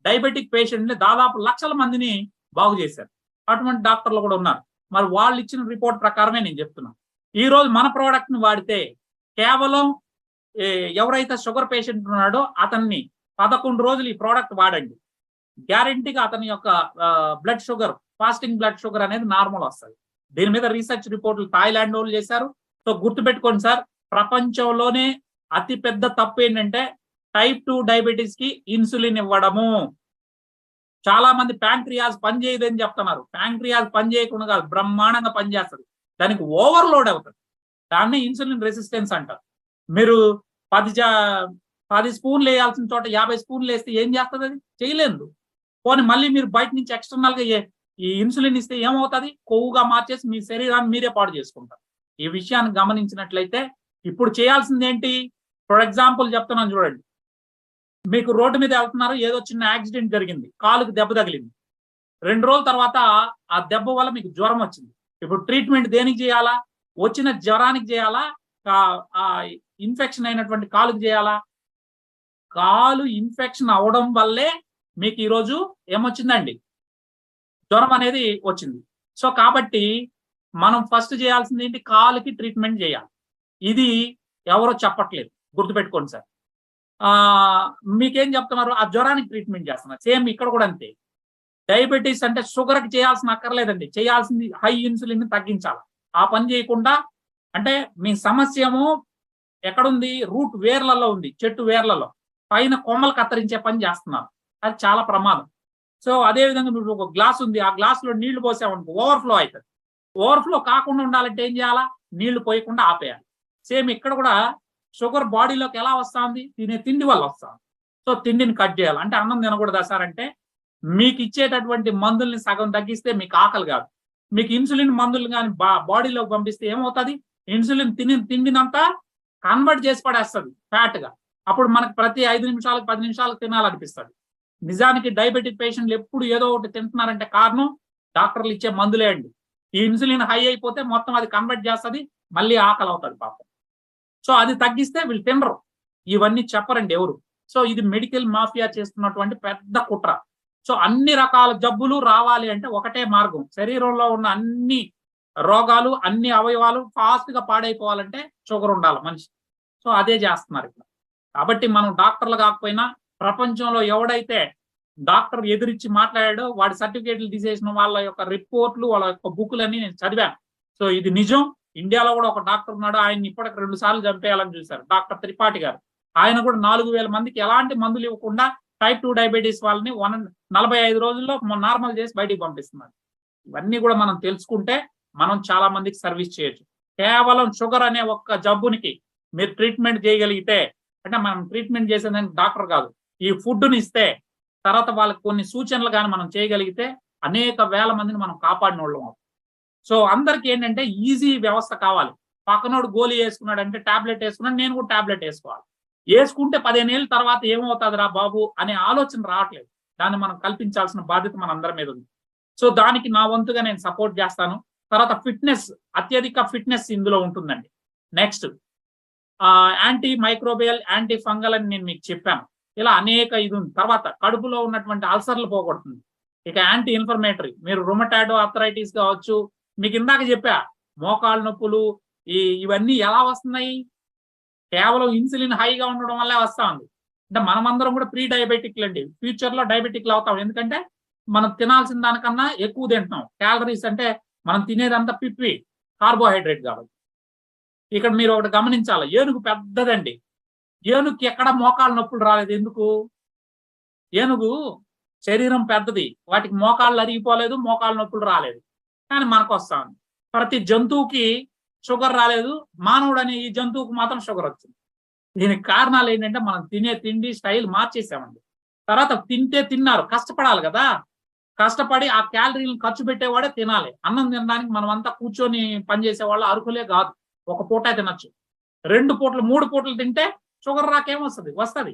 డయాబెటిక్ పేషెంట్ని దాదాపు లక్షల మందిని బాగు చేశారు. అటువంటి డాక్టర్లు కూడా ఉన్నారు. మరి వాళ్ళు ఇచ్చిన రిపోర్ట్ ప్రకారమే నేను చెప్తున్నాను. ఈ రోజు మన ప్రోడక్ట్ ని వాడితే కేవలం ఎవరైతే షుగర్ పేషెంట్ ఉన్నాడో అతన్ని 11 రోజులు ఈ ప్రోడక్ట్ వాడండి, గ్యారంటీగా అతని యొక్క blood sugar, fasting blood sugar అనేది నార్మల్ వస్తుంది. దీని మీద రీసెర్చ్ రిపోర్టులు థాయిలాండ్ వాళ్ళు చేశారు. సో గుర్తుపెట్టుకోండి సార్, ప్రపంచంలోనే అతి పెద్ద తప్పు ఏంటంటే టైప్ 2 డయాబెటీస్ కి ఇన్సులిన్ ఇవ్వడము. చాలా మంది ప్యాంక్రియాస్ పనిచేయదని చెప్తున్నారు. ప్యాంక్రియాస్ పనిచేయకుండా కాదు, బ్రహ్మాండంగా పనిచేస్తుంది. దానికి ఓవర్లోడ్ అవుతుంది. దాన్ని ఇన్సులిన్ రెసిస్టెన్స్ అంటారు. మీరు 10 స్పూన్లు వేయాల్సిన చోట 50 స్పూన్లు వేస్తే ఏం చేస్తుంది? అది చేయలేదు. పోనీ మళ్ళీ మీరు బయట నుంచి ఎక్స్టర్నల్ గా ఈ ఇన్సులిన్ ఇస్తే ఏమవుతుంది? కొవ్వుగా మార్చేసి మీ శరీరాన్ని మీరే పాడు చేసుకుంటారు. ఈ విషయాన్ని గమనించినట్లయితే ఇప్పుడు చేయాల్సింది ఏంటి? ఫర్ ఎగ్జాంపుల్ చెప్తున్నాను చూడండి. మీకు రోడ్డు మీద వెళ్తున్నారు, ఏదో చిన్న యాక్సిడెంట్ జరిగింది, కాలుకి దెబ్బ తగిలింది. 2 రోజుల తర్వాత ఆ దెబ్బ వల్ల మీకు జ్వరం వచ్చింది. ఇప్పుడు ట్రీట్మెంట్ దేనికి చేయాలా? వచ్చిన జ్వరానికి చేయాలా? ఆ ఇన్ఫెక్షన్ అయినటువంటి కాలుకి చేయాలా? కాలు ఇన్ఫెక్షన్ అవడం వల్లే మీకు ఈరోజు ఏమొచ్చిందండి? జ్వరం అనేది వచ్చింది. సో కాబట్టి మనం ఫస్ట్ చేయాల్సింది ఏంటి? కాలుకి ట్రీట్మెంట్ చేయాలి. ఇది ఎవరో చెప్పట్లేదు, గుర్తుపెట్టుకోండి సార్. మీకేం చెప్తున్నారు? ఆ జ్వరానికి ట్రీట్మెంట్ చేస్తున్నారు. సేమ్ ఇక్కడ కూడా అంతే. డయాబెటీస్ అంటే షుగర్కి చేయాల్సిన అక్కర్లేదండి. చేయాల్సింది హై ఇన్సులిన్ తగ్గించాలి. ఆ పని చేయకుండా అంటే మీ సమస్య ఏమో ఎక్కడుంది? రూట్ వేర్లలో ఉంది, చెట్టు వేర్లలో. పైన కొమ్మలు కత్తిరించే పని చేస్తున్నారు. అది చాలా ప్రమాదం. సో అదే విధంగా నువ్వు ఒక గ్లాస్ ఉంది, ఆ గ్లాసులో నీళ్లు పోసావనుకో ఓవర్‌ఫ్లో అవుతుంది. ఓవర్‌ఫ్లో కాకుండా ఉండాలంటే ఏం చేయాలా? నీళ్లు పోయకుండా ఆపేయాలి. సేమ్ ఇక్కడ కూడా షుగర్ బాడీలోకి ఎలా వస్తుంది? తినే తిండి వల్ల వస్తుంది. సో తిండిని కట్ చేయాలి. అంటే అన్నం తినకూడదా సార్ అంటే, మీకు ఇచ్చేటటువంటి మందుల్ని సగం తగ్గిస్తే మీకు ఆకలి కాదు. మీకు ఇన్సులిన్ మందులు కానీ బాడీలోకి పంపిస్తే ఏమవుతుంది? ఇన్సులిన్ తిండినంతా కన్వర్ట్ చేసి పడేస్తుంది ఫ్యాట్ గా. అప్పుడు మనకు ప్రతి 5 నిమిషాలకు 10 నిమిషాలకు తినాలనిపిస్తుంది. నిజానికి డయాబెటిక్ పేషెంట్లు ఎప్పుడు ఏదో ఒకటి తింటున్నారంటే కారణం డాక్టర్లు ఇచ్చే మందులే అండి. ఈ ఇన్సులిన్ హై అయిపోతే మొత్తం అది కన్వర్ట్ చేస్తుంది, మళ్ళీ ఆకలి అవుతుంది పాపం. సో అది తగ్గిస్తే వీళ్ళు తినరు. ఇవన్నీ చెప్పరండి ఎవరు. సో ఇది మెడికల్ మాఫియా చేస్తున్నటువంటి పెద్ద కుట్ర. సో అన్ని రకాల జబ్బులు రావాలి అంటే ఒకటే మార్గం. శరీరంలో ఉన్న అన్ని రోగాలు, అన్ని అవయవాలు ఫాస్ట్ గా పాడైపోవాలంటే షుగర్ ఉండాలి మనిషి. సో అదే చేస్తున్నారు ఇక్కడ. కాబట్టి మనం డాక్టర్లు కాకపోయినా ప్రపంచంలో ఎవడైతే డాక్టర్ ఎదురిచ్చి మాట్లాడాడో వాడి సర్టిఫికేట్లు తీసేసిన వాళ్ళ యొక్క రిపోర్ట్లు, వాళ్ళ యొక్క బుక్లన్నీ నేను చదివాను. సో ఇది నిజం. ఇండియాలో కూడా ఒక డాక్టర్ ఉన్నాడు, ఆయన ఇప్పటికి 2 సార్లు చంపేయాలని చూశారు, డాక్టర్ త్రిపాఠి గారు. ఆయన కూడా 4000 మందికి ఎలాంటి మందులు ఇవ్వకుండా టైప్ 2 డయాబెటీస్ వాళ్ళని 45 రోజుల్లో నార్మల్ చేసి బయటికి పంపిస్తున్నారు. ఇవన్నీ కూడా మనం తెలుసుకుంటే మనం చాలా మందికి సర్వీస్ చేయొచ్చు. కేవలం షుగర్ అనే ఒక్క జబ్బునికి మీరు ట్రీట్మెంట్ చేయగలిగితే, అంటే మనం ట్రీట్మెంట్ చేసేదానికి డాక్టర్ కాదు, ఈ ఫుడ్ని ఇస్తే తర్వాత వాళ్ళకి కొన్ని సూచనలు కానీ మనం చేయగలిగితే అనేక వేల మందిని మనం కాపాడిన వాళ్ళం అవుతాం. సో అందరికి ఏంటంటే ఈజీ వ్యవస్థ కావాలి. పక్కనోడు గోళీ వేసుకున్నాడు అంటే టాబ్లెట్ వేసుకున్నాడు, నేను కూడా టాబ్లెట్ వేసుకోవాలి. వేసుకుంటే 15 ఏళ్ళ తర్వాత ఏమవుతుంది రా బాబు అనే ఆలోచన రావట్లేదు. దాన్ని మనం కల్పించాల్సిన బాధ్యత మన అందరి మీద ఉంది. సో దానికి నా వంతుగా నేను సపోర్ట్ చేస్తాను. తర్వాత ఫిట్నెస్, అత్యధిక ఫిట్నెస్ ఇందులో ఉంటుందండి. Next anti microbial, anti fungal అని నేను మీకు చెప్పాను. ఇలా అనేక ఇది ఉంది. తర్వాత కడుపులో ఉన్నటువంటి అల్సర్లు పోగొడుతుంది. ఇక యాంటీ ఇన్ఫ్లమేటరీ, మీరు రుమటాయిడ్ ఆర్థరైటిస్ కావచ్చు, మీకు ఇందాక చెప్పా మోకాళ్ళ నొప్పులు, ఇవన్నీ ఎలా వస్తున్నాయి? కేవలం ఇన్సులిన్ హైగా ఉండడం వల్లే వస్తా ఉంది. అంటే మనమందరం కూడా ప్రీ డయాబెటిక్లు అండి. ఫ్యూచర్ లో డయాబెటిక్లు అవుతాం. ఎందుకంటే మనం తినాల్సిన దానికన్నా ఎక్కువ తింటున్నాం. క్యాలరీస్ అంటే మనం తినేదంతా పిప్పి, కార్బోహైడ్రేట్ కాబట్టి. ఇక్కడ మీరు ఒకటి గమనించాలి, ఏనుగు పెద్దదండి. ఏనుగుకి ఎక్కడ మోకాళ్ళ నొప్పులు రాలేదు. ఎందుకు? ఏనుగు శరీరం పెద్దది, వాటికి మోకాళ్ళు అరిగిపోలేదు, మోకాళ్ళ నొప్పులు రాలేదు. కానీ మనకు వస్తా ఉంది. ప్రతి జంతువుకి షుగర్ రాలేదు, మానవుడు అనే ఈ జంతువుకు మాత్రం షుగర్ వచ్చింది. దీనికి కారణాలు ఏంటంటే మనం తినే తిండి స్టైల్ మార్చేసామండి. తర్వాత తిన్నారు, కష్టపడాలి కదా. కష్టపడి ఆ క్యాలరీలను ఖర్చు పెట్టేవాడే తినాలి. అన్నం తినడానికి మనం అంతా కూర్చొని పనిచేసే వాళ్ళు అర్హులే కాదు. ఒక పూట తినచ్చు, 2 పూటలు 3 పూటలు తింటే షుగర్ రాకేమొస్తుంది? వస్తుంది.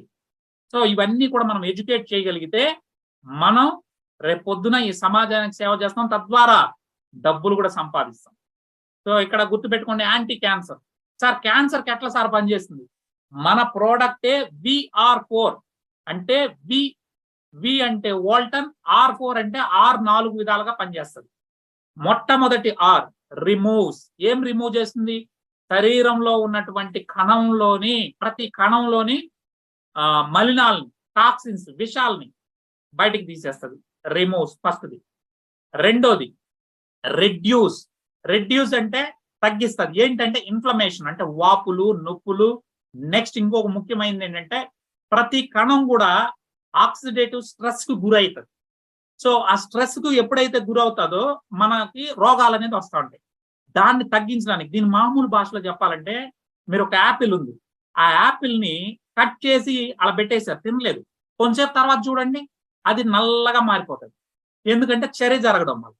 సో ఇవన్నీ కూడా మనం ఎడ్యుకేట్ చేయగలిగితే మనం రేపు పొద్దున ఈ సమాజానికి సేవ చేస్తాం, తద్వారా డబ్బులు కూడా సంపాదిస్తాం. సో ఇక్కడ గుర్తుపెట్టుకోండి, యాంటీ క్యాన్సర్. సార్ క్యాన్సర్కి ఎట్లా సార్ పనిచేస్తుంది? మన ప్రోడక్టే VR4 అంటే వి అంటే వాల్టన్, R4 అంటే R 4 విధాలుగా పనిచేస్తుంది. మొట్టమొదటి R రిమూవ్స్. ఏం రిమూవ్ చేస్తుంది? శరీరంలో ఉన్నటువంటి కణంలోని ప్రతి కణంలోని మలినాల్ని, టాక్సిన్స్, విషాల్ని బయటికి తీసేస్తుంది. రిమూవ్స్ ఫస్ట్ది. రెండోది రెడ్యూస్. రెడ్యూస్ అంటే తగ్గిస్తుంది. ఏంటంటే ఇన్ఫ్లమేషన్ అంటే వాపులు, నొప్పులు. నెక్స్ట్ ఇంకొక ముఖ్యమైనది ఏంటంటే ప్రతి కణం కూడా ఆక్సిడేటివ్ స్ట్రెస్ కు గురవుతుంది. సో ఆ స్ట్రెస్ కు ఎప్పుడైతే గురవుతుందో మనకి రోగాలు అనేది వస్తూ ఉంటాయి. దాన్ని తగ్గించడానికి, దీని మామూలు భాషలో చెప్పాలంటే, మీరు ఒక యాపిల్ ఉంది, ఆ యాపిల్ ని కట్ చేసి అలా పెట్టేశారు, తినలేదు. కొంచెంసేపు తర్వాత చూడండి అది నల్లగా మారిపోతుంది. ఎందుకంటే చర్య జరగడం వల్ల.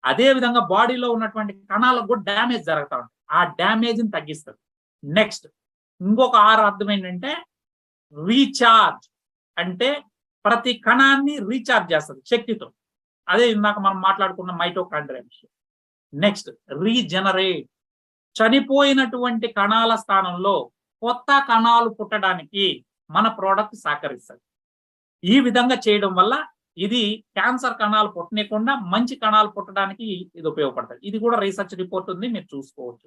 అదే విధంగా బాడీలో ఉన్నటువంటి కణాలకు కూడా డ్యామేజ్ జరుగుతూ ఉంటుంది. ఆ డ్యామేజ్ ని తగ్గిస్తుంది. నెక్స్ట్ ఇంకొక అర్థం ఏంటంటే రీఛార్జ్. అంటే ప్రతి కణాన్ని రీఛార్జ్ చేస్తుంది శక్తితో. అదే ఇందాక మనం మాట్లాడుకున్న మైటోకాండ్రియా విషయం. Next regenerate. చనిపోయినటువంటి కణాల స్థానంలో కొత్త కణాలు పుట్టడానికి మన ప్రోడక్ట్ సహకరిస్తుంది. ఈ విధంగా చేయడం వల్ల ఇది క్యాన్సర్ కణాలు పుట్టనీయకుండా మంచి కణాలు పుట్టడానికి ఇది ఉపయోగపడుతుంది. ఇది కూడా రీసెర్చ్ రిపోర్ట్ ఉంది, మీరు చూసుకోవచ్చు.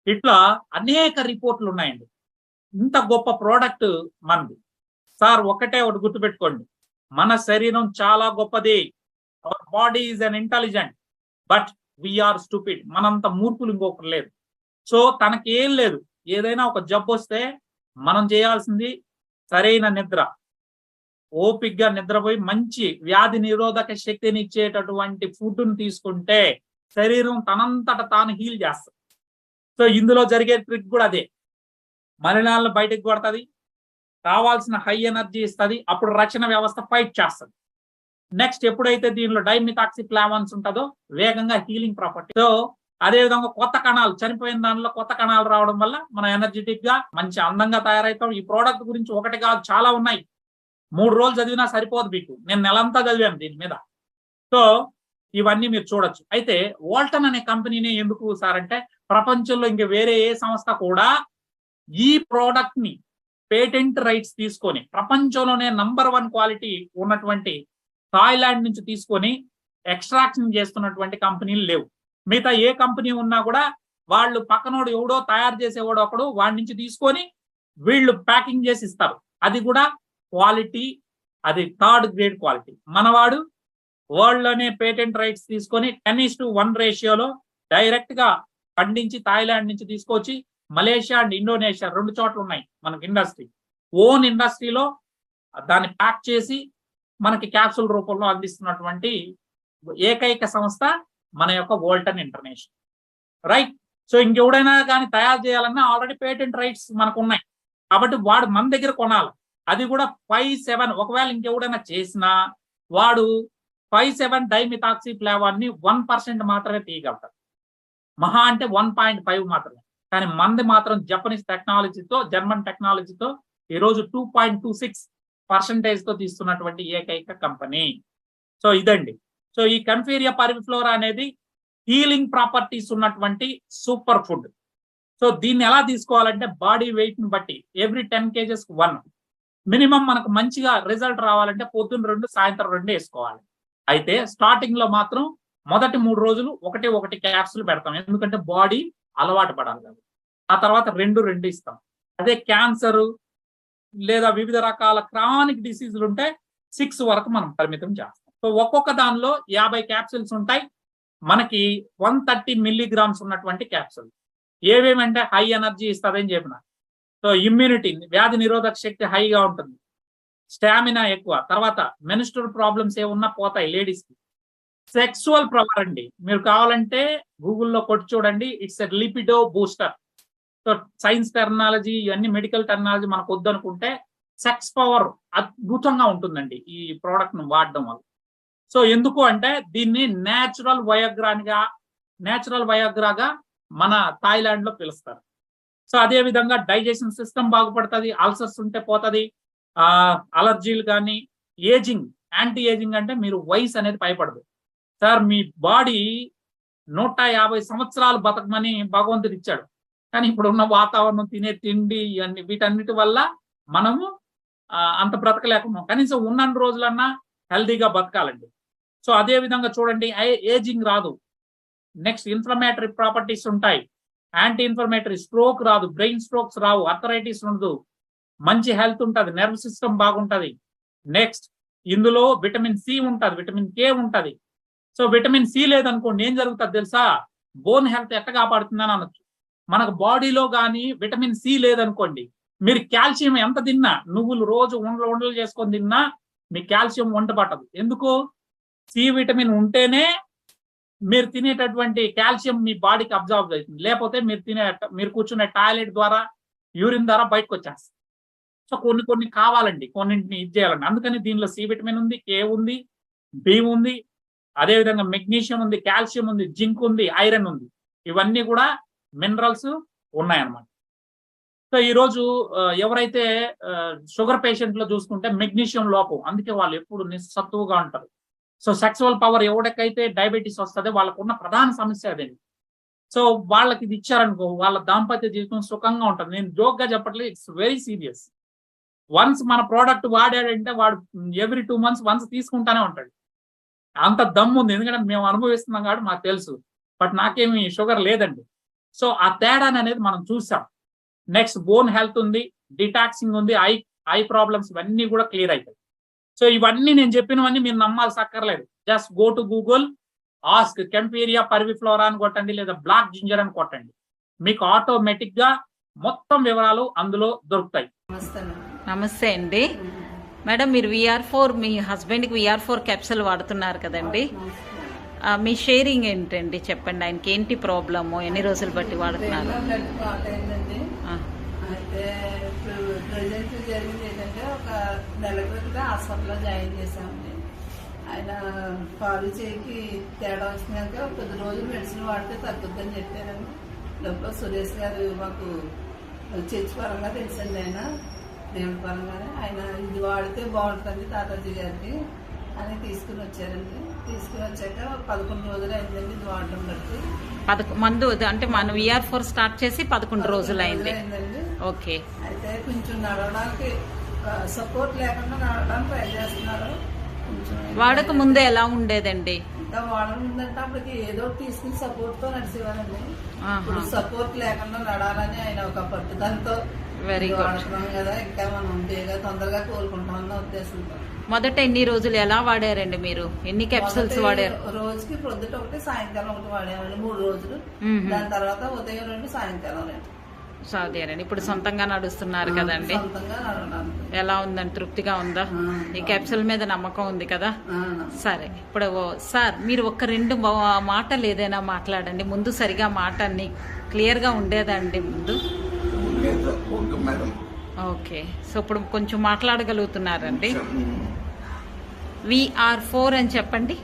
ఇట్లా అనేక రిపోర్ట్లు ఉన్నాయండి. ఇంత గొప్ప ప్రోడక్ట్ మనది. సార్ ఒకటే ఒకటి గుర్తుపెట్టుకోండి, మన శరీరం చాలా గొప్పది. Our body is unintelligent but we are stupid. మనంత మూర్ఖులు ఇంకొకరు లేదు. సో తనకి ఏం లేదు, ఏదైనా ఒక జబ్బు వస్తే మనం చేయాల్సింది సరైన నిద్ర, ఓపిగ్గా నిద్రపోయి మంచి వ్యాధి నిరోధక శక్తిని ఇచ్చేటటువంటి ఫుడ్ని తీసుకుంటే శరీరం తనంతట తాను హీల్ చేస్తుంది. సో ఇందులో జరిగే ట్రిక్ కూడా అదే, మలినాలను బయటకు కొడుతుంది, కావాల్సిన హై ఎనర్జీ ఇస్తుంది, అప్పుడు రక్షణ వ్యవస్థ ఫైట్ చేస్తుంది. నెక్స్ట్ ఎప్పుడైతే దీనిలో డైమిథాక్సిఫ్లావాన్స్ ఉంటుందో వేగంగా హీలింగ్ ప్రాపర్టీ. సో అదేవిధంగా కొత్త కణాలు, చనిపోయిన దానిలో కొత్త కణాలు రావడం వల్ల మనం ఎనర్జెటిక్ గా మంచి అందంగా తయారవుతాం. ఈ ప్రోడక్ట్ గురించి ఒకటి కాదు, చాలా ఉన్నాయి. 3 రోజులు చదివినా సరిపోదు మీకు, నేను నెలంతా చదివాను దీని మీద. సో ఇవన్నీ మీరు చూడొచ్చు. అయితే వాల్టన్ అనే కంపెనీని ఎందుకు సార్ అంటే, ప్రపంచంలో ఇంక వేరే ఏ సంస్థ కూడా ఈ ప్రోడక్ట్ ని పేటెంట్ రైట్స్ తీసుకొని ప్రపంచంలోనే నంబర్ 1 క్వాలిటీ ఉన్నటువంటి థాయిలాండ్ నుంచి తీసుకొని ఎక్స్ట్రాక్షన్ చేస్తున్నటువంటి కంపెనీలు లేవు. మిగతా ఏ కంపెనీ ఉన్నా కూడా వాళ్ళు పక్కనోడు ఎవడో తయారు చేసేవాడు ఒకడు వాడి నుంచి తీసుకొని వీళ్ళు ప్యాకింగ్ చేసి ఇస్తారు. అది కూడా క్వాలిటీ, అది 3rd గ్రేడ్ క్వాలిటీ. మనవాడు వరల్డ్ లోనే పేటెంట్ రైట్స్ తీసుకొని 10:1 రేషియోలో డైరెక్ట్ గా పండించి థాయిలాండ్ నుంచి తీసుకొచ్చి మలేషియా అండ్ ఇండోనేషియా 2 చోట్ల ఉన్నాయి మనకి ఇండస్ట్రీ. ఓన్ ఇండస్ట్రీలో దాన్ని ప్యాక్ చేసి మనకి క్యాప్సూల్ రూపంలో అందిస్తున్నటువంటి ఏకైక సంస్థ మన యొక్క వాల్టన్ ఇంటర్నేషనల్, రైట్. సో ఇంకెవడైనా కానీ తయారు చేయాలన్నా ఆల్రెడీ పేటెంట్ రైట్స్ మనకు ఉన్నాయి కాబట్టి వాడు మన దగ్గర కొనాలి. అది కూడా 5-7, ఒకవేళ ఇంకెవడైనా చేసినా వాడు 5-7 డైమిథాక్సిఫ్లావాన్ ని 1% మాత్రమే తీయగలుగుతారు, మహా అంటే 1.5 మాత్రమే. కానీ మంది మాత్రం జపనీస్ టెక్నాలజీతో, జర్మన్ టెక్నాలజీతో ఈరోజు 2.26% తో తీస్తున్నటువంటి ఏకైక కంపెనీ. సో ఇదండి. సో ఈ కన్ఫీరియా పర్విఫ్లోరా అనేది హీలింగ్ ప్రాపర్టీస్ ఉన్నటువంటి సూపర్ ఫుడ్. సో దీన్ని ఎలా తీసుకోవాలంటే బాడీ వెయిట్ ని బట్టి ఎవ్రీ 10 kgs 1 మినిమం మనకు మంచిగా రిజల్ట్ రావాలంటే పొద్దున్న 2, సాయంత్రం 2 వేసుకోవాలి. అయితే స్టార్టింగ్ లో మాత్రం మొదటి 3 రోజులు ఒకటి క్యాప్సూల్ పెడతాం, ఎందుకంటే బాడీ అలవాటు పడాలి కాబట్టి. ఆ తర్వాత 2 ఇస్తాం. అదే క్యాన్సర్ లేదా వివిధ రకాల క్రానిక్ డిసీజులు ఉంటే 6 వరకు మనం పరిమితం చేస్తాం. సో ఒక్కొక్క దానిలో 50 క్యాప్సూల్స్ ఉంటాయి. మనకి 130 మిల్లీగ్రామ్స్ ఉన్నటువంటి క్యాప్సూల్. ఏవేమంటే హై ఎనర్జీ ఇస్తుందని చెప్పిన. సో ఇమ్యూనిటీ, వ్యాధి నిరోధక శక్తి హైగా ఉంటుంది, స్టామినా ఎక్కువ, తర్వాత మెన్స్ట్రువల్ ప్రాబ్లమ్స్ ఏమున్నా పోతాయి లేడీస్ కి. సెక్సువల్ పవర్ అండి, మీరు కావాలంటే గూగుల్లో కొట్టి చూడండి, it's a libido booster. So science terminology, ఇవన్నీ మెడికల్ టెర్మినాలజీ మనకు వద్దనుకుంటే సెక్స్ పవర్ అద్భుతంగా ఉంటుందండి ఈ ప్రోడక్ట్ ను వాడడం వల్ల. సో ఎందుకు అంటే దీన్ని నేచురల్ వయాగ్రాగా మన థాయిలాండ్ లో పిలుస్తారు. సో అదే విధంగా డైజెషన్ సిస్టమ్ బాగుపడుతుంది, అల్సర్స్ ఉంటే పోతుంది, అలర్జీలు కానీ, ఏజింగ్, యాంటీ ఏజింగ్ అంటే మీరు వయసు అనేది భయపడదు సార్. మీ బాడీ 150 సంవత్సరాలు బతకమని భగవంతుడు ఇచ్చాడు. కానీ ఇప్పుడున్న వాతావరణం, తినే తిండి, ఇవన్నీ వీటన్నిటి వల్ల మనము అంత బ్రతకలేకున్నాం. కనీసం ఉన్న రోజులన్నా హెల్దీగా బతకాలండి. సో అదే విధంగా చూడండి, ఏజింగ్ రాదు. నెక్స్ట్ ఇన్ఫ్లమేటరీ ప్రాపర్టీస్ ఉంటాయి, యాంటీ ఇన్ఫ్లమేటరీ, స్ట్రోక్ రాదు, బ్రెయిన్ స్ట్రోక్స్ రావు, అథరైటిస్ ఉండదు, మంచి హెల్త్ ఉంటుంది, నర్వ్ సిస్టమ్ బాగుంటుంది. నెక్స్ట్ ఇందులో విటమిన్ సి ఉంటుంది, విటమిన్ కే ఉంటుంది. సో విటమిన్ సి లేదనుకోండి ఏం జరుగుతుంది తెలుసా, బోన్ హెల్త్ ఎట్ట కాపాడుతుందని అనొచ్చు. మనకు బాడీలో కానీ విటమిన్ సి లేదనుకోండి, మీరు కాల్షియం ఎంత తిన్నా, నువ్వులు రోజు ఉండలు చేసుకొని తిన్నా మీ కాల్షియం వంట పట్టదు. ఎందుకు? సి విటమిన్ ఉంటేనే మీరు తినేటటువంటి కాల్షియం మీ బాడీకి అబ్జర్వ్ అవుతుంది, లేకపోతే మీరు కూర్చునే టాయిలెట్ ద్వారా, యూరిన్ ద్వారా బయటకు వచ్చేస్తుంది. సో కొన్ని కావాలండి, కొన్నింటిని ఇది చేయాలండి. అందుకని దీనిలో సి విటమిన్ ఉంది, కే ఉంది, బి ఉంది, అదేవిధంగా మెగ్నీషియం ఉంది, కాల్షియం ఉంది, జింక్ ఉంది, ఐరన్ ఉంది. ఇవన్నీ కూడా మినరల్స్ ఉన్నాయన్నమాట. సో ఈరోజు ఎవరైతే షుగర్ పేషెంట్లో చూసుకుంటే మెగ్నీషియం లోపం, అందుకే వాళ్ళు ఎప్పుడు నిస్సత్తువుగా ఉంటారు. సో సెక్సువల్ పవర్ ఎవరికైతే డయాబెటీస్ వస్తుందో వాళ్ళకు ఉన్న ప్రధాన సమస్య అదేంటి. సో వాళ్ళకి ఇది ఇచ్చారనుకో, వాళ్ళ దాంపత్య జీవితం సుఖంగా ఉంటుంది. నేను జోక్ గా చెప్పట్లేదు, ఇట్స్ వెరీ సీరియస్. వన్స్ మన ప్రోడక్ట్ వాడాడంటే వాడు ఎవ్రీ 2 months వన్స్ తీసుకుంటానే ఉంటాడు. అంత దమ్ము ఉంది, ఎందుకంటే మేము అనుభవిస్తున్నాం కాబట్టి మాకు తెలుసు. బట్ నాకేమి షుగర్ లేదండి. సో ఆ తేడాని అనేది మనం చూసాం. నెక్స్ట్ బోన్ హెల్త్ ఉంది, డిటాక్సింగ్ ఉంది, ఐ ప్రాబ్లమ్స్ ఇవన్నీ కూడా క్లియర్ అవుతాయి. సో ఇవన్నీ నేను చెప్పినవన్నీ మీరు నమ్మాల్సి అక్కర్లేదు. Just go to Google, ask Kaempferia parviflora అని కొట్టండి, లేదా బ్లాక్ జింజర్ అని కొట్టండి. మీకు ఆటోమేటిక్ గా మొత్తం వివరాలు అందులో దొరుకుతాయి. నమస్తే అండి మేడం, మీరు VR4 మీ హస్బెండ్కి VR4 క్యాప్సూల్ వాడుతున్నారు కదండి, మీ షేరింగ్ ఏంటండి చెప్పండి. ఆయనకి ఏంటి ప్రాబ్లము, ఎన్ని రోజులు బట్టి వాడుతున్నారు? అయితే ఇప్పుడు ప్రజెంట్ జరిగింది ఏంటంటే, ఒక నెల క్రితం హాస్పిటల్లో జాయిన్ చేసామండి. ఆయన పాలు చేయికి తేడా వచ్చినాక కొద్ది రోజులు మెడిసిన్ వాడితే తగ్గుద్దని చెప్పారండి. లోపల సురేష్ గారు మాకు చర్చి పరంగా తెలుసండి, ఆయన దేవుడి పరంగానే. ఆయన ఇది వాడితే బాగుంటుంది తాతాజీ గారికి అని తీసుకుని వచ్చారండి. తీసుకుని వచ్చాక 11 రోజులు అయిందండి ఇది వాడడం బట్టి. మందు అంటే మన VR4 స్టార్ట్ చేసి 11 రోజులు అయిందండి. ఓకే. అయితే కొంచెం నడవడానికి సపోర్ట్ లేకుండా నడవడానికి ట్రై చేస్తున్నారు. వాడక ముందే ఎలా ఉండేదండి? ఇంకా వాడడం ఉందంటే అప్పటికి ఏదో తీసుకుని సపోర్ట్ తో నడిచేవారండి. ఇప్పుడు సపోర్ట్ లేకుండా నడాలని ఆయన ఒక పట్టుదలతో వాడుతున్నాం కదా, ఇంకా మనం బేగా తొందరగా కోలుకుంటామన్న ఉద్దేశంతో. మొదట ఎన్ని రోజులు ఎలా వాడారండి మీరు? ఎన్ని క్యాప్సూల్స్ వాడారు? రోజుకి పొద్దుట ఒకటి సాయంకాలం ఒకటి వాడేవాళ్ళు 3 రోజులు. దాని తర్వాత ఉదయం 2 సాయంకాలం 2. సాధ్యారండి. ఇప్పుడు సొంతంగా నడుస్తున్నారు కదండి, ఎలా ఉందండి? తృప్తిగా ఉందా? ఈ క్యాప్సూల్ మీద నమ్మకం ఉంది కదా? సరే, ఇప్పుడు సార్ మీరు ఒక 2 మాటలు ఏదైనా మాట్లాడండి. ముందు సరిగా మాట అన్ని క్లియర్ గా ఉండేదండి ముందు. ఓకే, సో ఇప్పుడు కొంచెం మాట్లాడగలుగుతున్నారండి. VR4 అని చెప్పండి.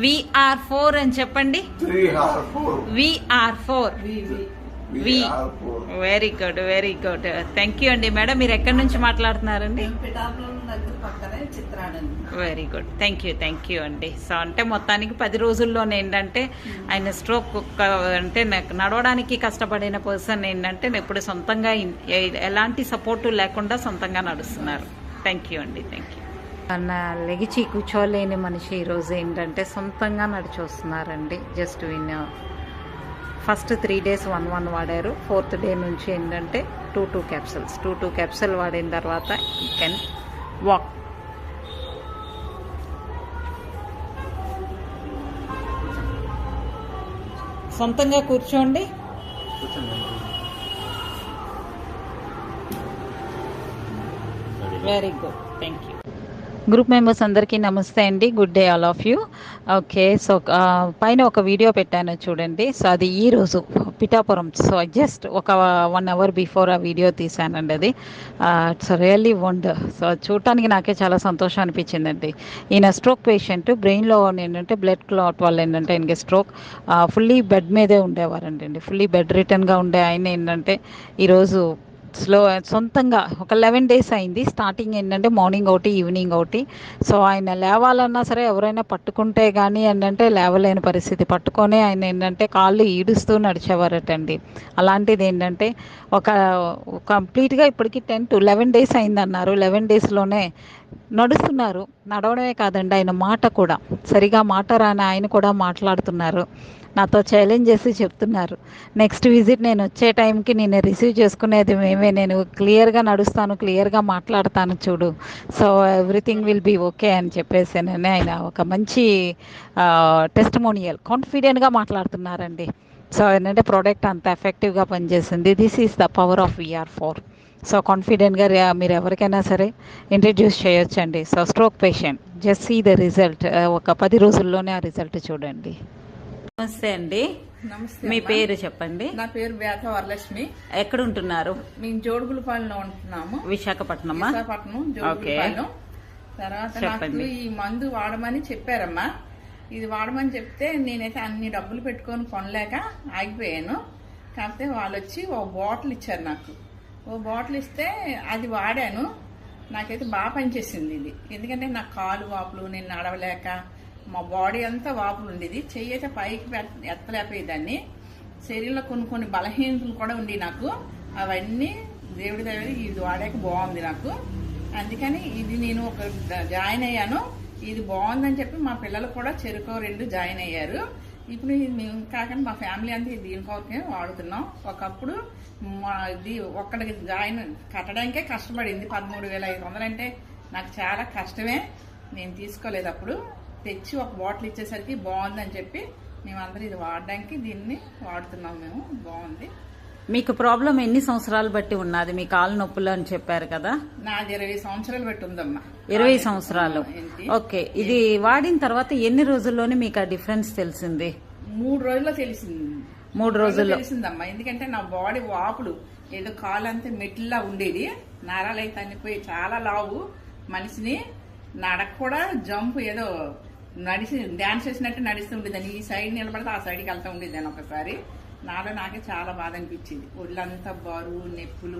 VR4 అని చెప్పండి. VR4. Very good, very good. Thank you అండి. మేడం మీరు ఎక్కడి నుంచి మాట్లాడుతున్నారండి? వెరీ గుడ్, థ్యాంక్ యూ అండి. సో అంటే మొత్తానికి 10 రోజుల్లోనే ఏంటంటే ఆయన స్ట్రోక్ అంటే నడవడానికి కష్టపడిన పర్సన్ ఏంటంటే ఇప్పుడు సొంతంగా ఎలాంటి సపోర్టు లేకుండా సొంతంగా నడుస్తున్నారు. థ్యాంక్ యూ అండి, థ్యాంక్ యూ. లెగిచి కూర్చోలేని మనిషి ఈరోజు ఏంటంటే సొంతంగా నడిచి వస్తున్నారండి. జస్ట్ ఫస్ట్ 3 days 1 వాడారు. 4th డే నుంచి ఏంటంటే 2 క్యాప్సూల్స్. 2 క్యాప్సూల్ వాడిన తర్వాత యూ కెన్ వాక్. సొంతంగా కూర్చోండి. Very good, thank you. Group members అందరికీ నమస్తే అండి. Good day all of you. Okay, so పైన ఒక వీడియో పెట్టాను చూడండి. సో అది ఈరోజు పిఠాపురం. సో జస్ట్ ఒక 1 hour బిఫోర్ ఆ వీడియో తీసానండి. అది ఇట్స్ రియల్లీ వండర్. సో చూడటానికి నాకే చాలా సంతోషం అనిపించిందండి. ఈయన స్ట్రోక్ పేషెంట్. బ్రెయిన్లో ఏంటంటే బ్లడ్ క్లాట్ వల్ల ఏంటంటే ఆయనకి స్ట్రోక్ ఫుల్లీ బెడ్ మీదే ఉండేవారంటండి. ఫుల్లీ బెడ్ రిటర్న్గా ఉండే ఆయన ఏంటంటే ఈరోజు సొంతంగా ఒక 11 days అయింది. స్టార్టింగ్ ఏంటంటే మార్నింగ్ ఒకటి, ఈవినింగ్ ఒకటి. సో ఆయన లేవాలన్నా సరే ఎవరైనా పట్టుకుంటే కానీ ఏంటంటే లేవలేని పరిస్థితి. పట్టుకొని ఆయన ఏంటంటే కాళ్ళు ఈడుస్తూ నడిచేవారటండి. అలాంటిది ఏంటంటే ఒక కంప్లీట్గా ఇప్పటికి 10 to 11 days అయిందన్నారు. 11 daysలోనే నడుస్తున్నారు. నడవడమే కాదండి, ఆయన మాట కూడా సరిగా మాట రాని ఆయన కూడా మాట్లాడుతున్నారు. నాతో ఛాలెంజ్ చేసి చెప్తున్నారు, నెక్స్ట్ విజిట్ నేను వచ్చే టైంకి నేను రిసీవ్ చేసుకునేది మేమే, నేను క్లియర్గా నడుస్తాను, క్లియర్గా మాట్లాడతాను చూడు, so everything will be okay అని చెప్పేసానని ఆయన ఒక మంచి టెస్టిమోనియల్ కాన్ఫిడెంట్గా మాట్లాడుతున్నారండి. సో ఏంటంటే ప్రోడక్ట్ అంత ఎఫెక్టివ్గా పనిచేసింది. This is the power of VR4. So కాన్ఫిడెంట్గా మీరు ఎవరికైనా సరే ఇంట్రడ్యూస్ చేయొచ్చండి. So stroke patient just see the result. ఒక 10 రోజుల్లోనే ఆ రిజల్ట్ చూడండి. నమస్తే అండి. నమస్తే. మీ పేరు చెప్పండి. నా పేరు బేత వరలక్ష్మి. ఎక్కడ ఉంటున్నారు? మేము జోడుగులపాలెంలో ఉంటున్నాము. విశాఖపట్నం. జోడుగులపాలెం. తర్వాత నాకు ఈ మందు వాడమని చెప్పారమ్మా. ఇది వాడమని చెప్తే నేనైతే అన్ని డబ్బులు పెట్టుకొని కొనలేక ఆగిపోయాను. కాకపోతే వాళ్ళు వచ్చి ఓ బాటిల్ ఇచ్చారు నాకు. ఓ బాటిల్ ఇస్తే అది వాడాను. నాకైతే బాగా పనిచేసింది ఇది. ఎందుకంటే నాకు కాలు వాపులు, నేను నడవలేక మా బాడీ అంతా వాపులు ఉండేది. చెయ్యి అయితే పైకి ఎత్తలేకపోయేదాన్ని. శరీరంలో కొన్ని బలహీనతలు కూడా ఉండి నాకు అవన్నీ దేవుడి దగ్గర ఇది వాడాక బాగుంది నాకు. అందుకని ఇది నేను ఒక జాయిన్ అయ్యాను. ఇది బాగుందని చెప్పి మా పిల్లలు కూడా చెరుకు 2 జాయిన్ అయ్యారు. ఇప్పుడు మేము కాకుండా మా ఫ్యామిలీ అంతా దీనికోసమే వాడుతున్నాం. ఒకప్పుడు ఇది ఒక్కడికి జాయిన్ కట్టడానికే కష్టపడింది. 13,500 అంటే నాకు చాలా కష్టమే. నేను తీసుకోలేదు. అప్పుడు తెచ్చి ఒక బాటిల్ ఇచ్చేసరికి బాగుందని చెప్పి మేమందరం ఇది వాడడానికి దీన్ని వాడుతున్నాం. మేము బాగుంది. మీకు ప్రాబ్లం ఎన్ని సంవత్సరాలు బట్టి ఉన్నది? మీ కాలు నొప్పులు అని చెప్పారు కదా. నాది 20 సంవత్సరాలు బట్టి ఉందమ్మా. 20 సంవత్సరాలు. ఓకే, ఇది వాడిన తర్వాత ఎన్ని రోజుల్లోనే మీకు ఆ డిఫరెన్స్ తెలిసింది? 3 రోజుల్లో తెలిసింది. 3 రోజుల్లో తెలిసిందమ్మా. ఎందుకంటే నా బాడీ వాపులు ఏదో కాలు అంతా మెట్లా ఉండేది. నరాలు అయితే అనిపోయి చాలా లావు మనిషిని. నడక కూడా జంప్ ఏదో డాన్స్ చేసినట్టు నడుస్తూ ఉండేదాన్ని. ఈ సైడ్ నిలబడితే ఆ సైడ్కి వెళ్తూ ఉండేదాన్ని. ఒకసారి నాకే చాలా బాధ అనిపించింది. ఒళ్ళంతా బరువు, నొప్పులు,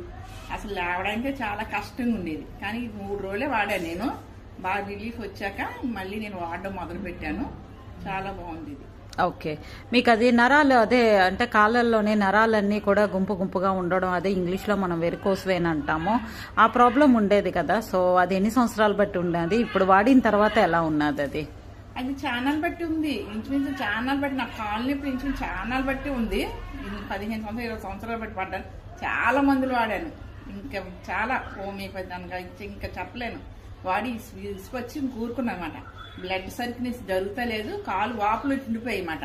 అసలు లేవడానికే చాలా కష్టంగా ఉండేది. కానీ 3 రోజులే వాడాను నేను. బాగా రిలీఫ్ వచ్చాక మళ్ళీ నేను వాడడం మొదలు పెట్టాను. చాలా బాగుంది ఇది. ఓకే, మీకు అది నరాలు అదే అంటే కాళ్ళల్లోనే నరాలన్నీ కూడా గుంపు గుంపుగా ఉండడం, అదే ఇంగ్లీష్లో మనం వెరికోస్ వెయిన్ అంటాము, ఆ ప్రాబ్లం ఉండేది కదా. సో అది ఎన్ని సంవత్సరాలు బట్టి ఉండేది? ఇప్పుడు వాడిన తర్వాత ఎలా ఉన్నది? అది ఛానల్ బట్టి ఉంది. ఇంచుమించు ఛానల్ బట్టి, నా కాలు నొప్పి ఇంచుమించు ఛానల్ బట్టి ఉంది. 15 సంవత్సరాలు 20 సంవత్సరాలు బట్టి పడ్డాను. చాలా మందులు వాడాను. ఇంకా చాలా హోమియోపతి అనగా ఇంకా చెప్పలేను. వాడి ఇసుకొచ్చి కూరుకున్నమాట. Blood circulation జరుగుతలేదు. కాలు వాపులు ఉండిపోయాయి అన్నమాట.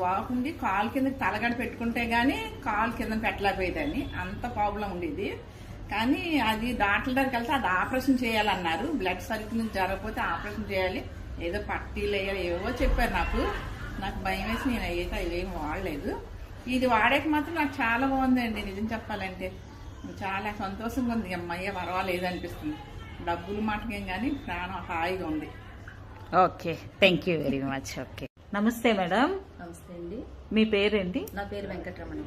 వాపుండి కాలు కింద తలగడ పెట్టుకుంటే గానీ కాలు కింద పెట్టలేకపోయేదాన్ని. అంత ప్రాబ్లం ఉండేది. కానీ అది డాక్టర్ దగ్గరికి వెళ్తే అది ఆపరేషన్ చేయాలన్నారు. బ్లడ్ సర్క్యులేషన్ జరగకపోతే ఆపరేషన్ చేయాలి, ఏదో పట్టీలు వేయాలి, ఏవో చెప్పారు. నాకు భయం వేసి నేను అయితే ఇవేం వాడలేదు. ఇది వాడేకి మాత్రం నాకు చాలా బాగుందండి. నిజం చెప్పాలంటే చాలా సంతోషంగా ఉంది. అమ్మయ్య పర్వాలేదు అనిపిస్తుంది. డబ్బులు మాటకేం కానీ ప్రాణం హాయిగా ఉంది. Okay, thank you very much. Okay, నమస్తే మేడం. నమస్తే అండి. మీ పేరేంటి? నా పేరు వెంకటరమణ.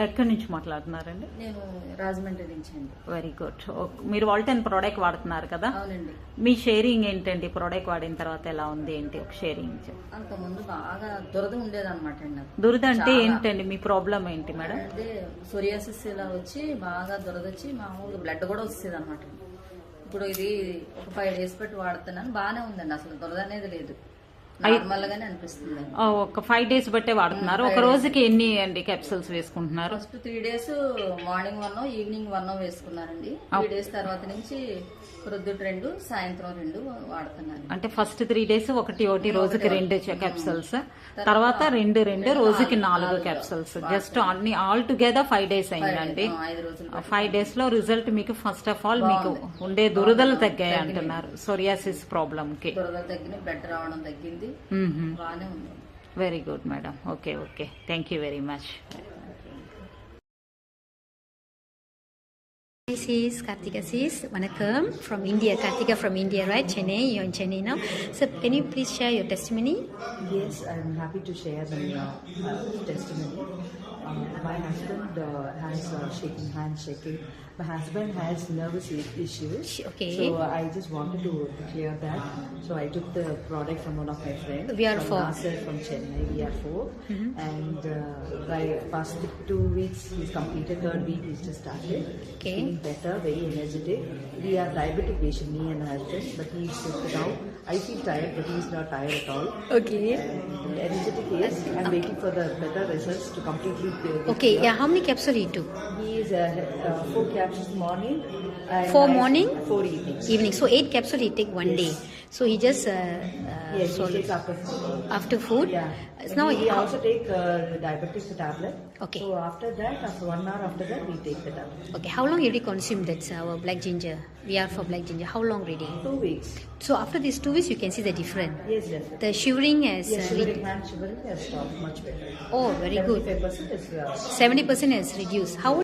ఎక్కడి నుంచి మాట్లాడుతున్నారండి? నేను రాజమండ్రి నుంచి అండి. Very good. మీరు వాల్టన్ ప్రోడక్ట్ వాడుతున్నారు కదా? అవునండి. మీ షేరింగ్ ఏంటండి? ప్రోడక్ట్ వాడిన తర్వాత ఎలా ఉంది ఏంటి? ఒక షేరింగ్. అంతకుముందు బాగా దురద ఉండేది అనమాట అండి. నాకు దురద అంటే ఏంటండి? మీ ప్రాబ్లం ఏంటి మేడం? అంటే సోరియాసిస్ ఇలా వచ్చి బాగా దురద వచ్చి మామూలుగా బ్లడ్ కూడా వచ్చేది అనమాట. ఇప్పుడు ఇది ఒక 5 days బట్టి వాడుతున్నాను. బాగానే ఉందండి. అసలు దురద అనేది లేదు. నార్మల్ గానే అనిపిస్తుంది. ఒక 5 days బట్టే వాడుతున్నారు. ఒక రోజుకి ఎన్ని అండి క్యాప్సూల్స్ వేసుకుంటున్నారు? First 3 days morning 1 evening 1 వేసుకున్నారండి. 3 days తర్వాత నుంచి ప్రొద్దుట 2 సాయంత్రం 2 వాడుతున్నాను. అంటే ఫస్ట్ 3 days ఒకటి రోజుకి 2 క్యాప్సూల్స్, తర్వాత 2 రోజుకి 4 క్యాప్సూల్స్. జస్ట్ అన్ని ఆల్ టుగెదర్ 5 days అయిందండి. 5 days లో రిజల్ట్ మీకు ఫస్ట్ ఆఫ్ ఆల్ మీకు ఉండే దురదలు తగ్గాయి అంటున్నారు. సోరియాసిస్ ప్రాబ్లం కి దురదలు తగ్గిన, బ్లడ్ రావడం తగ్గింది. బాగానే ఉంది. Very good madam. Okay, thank you very much. Hi sis, Kartika sis, Vanakkam from India. Kartika from India, right? Chennai, you're in Chennai now. So can you please share your testimony? Yes, I'm happy to share the testimony. My husband has shaking. My husband has nervous issues. Okay. So I just wanted to clear that. So I took the product from one of my friends. VR4. From Chennai, VR4. And by past 2 weeks, he's completed. 3rd week, he's just started. Okay. Feeling better, very energetic. We are diabetic patient, me and my husband, but he's sick now. I feel tired, but he's not tired at all. Okay. And energetic is. I'm waiting for the better results to completely. Okay, yeah, how many capsules you took? He is 4 capsules morning. And 4 morning? 4 evening. Evening. So 8 capsules he take one day. So he just Yes, he takes after food. after food. Yeah. Now we also take the diabetic tablet. Okay. So after that, after 1 hour after that, we take the tablet. Okay, how long already consumed that our black ginger? We are for black ginger. How long already? 2 weeks. So after these 2 weeks, you can see the difference. Yes, definitely. The shivering has Yes, shivering has stopped much better. oh, very good. 75% is 70% has reduced. How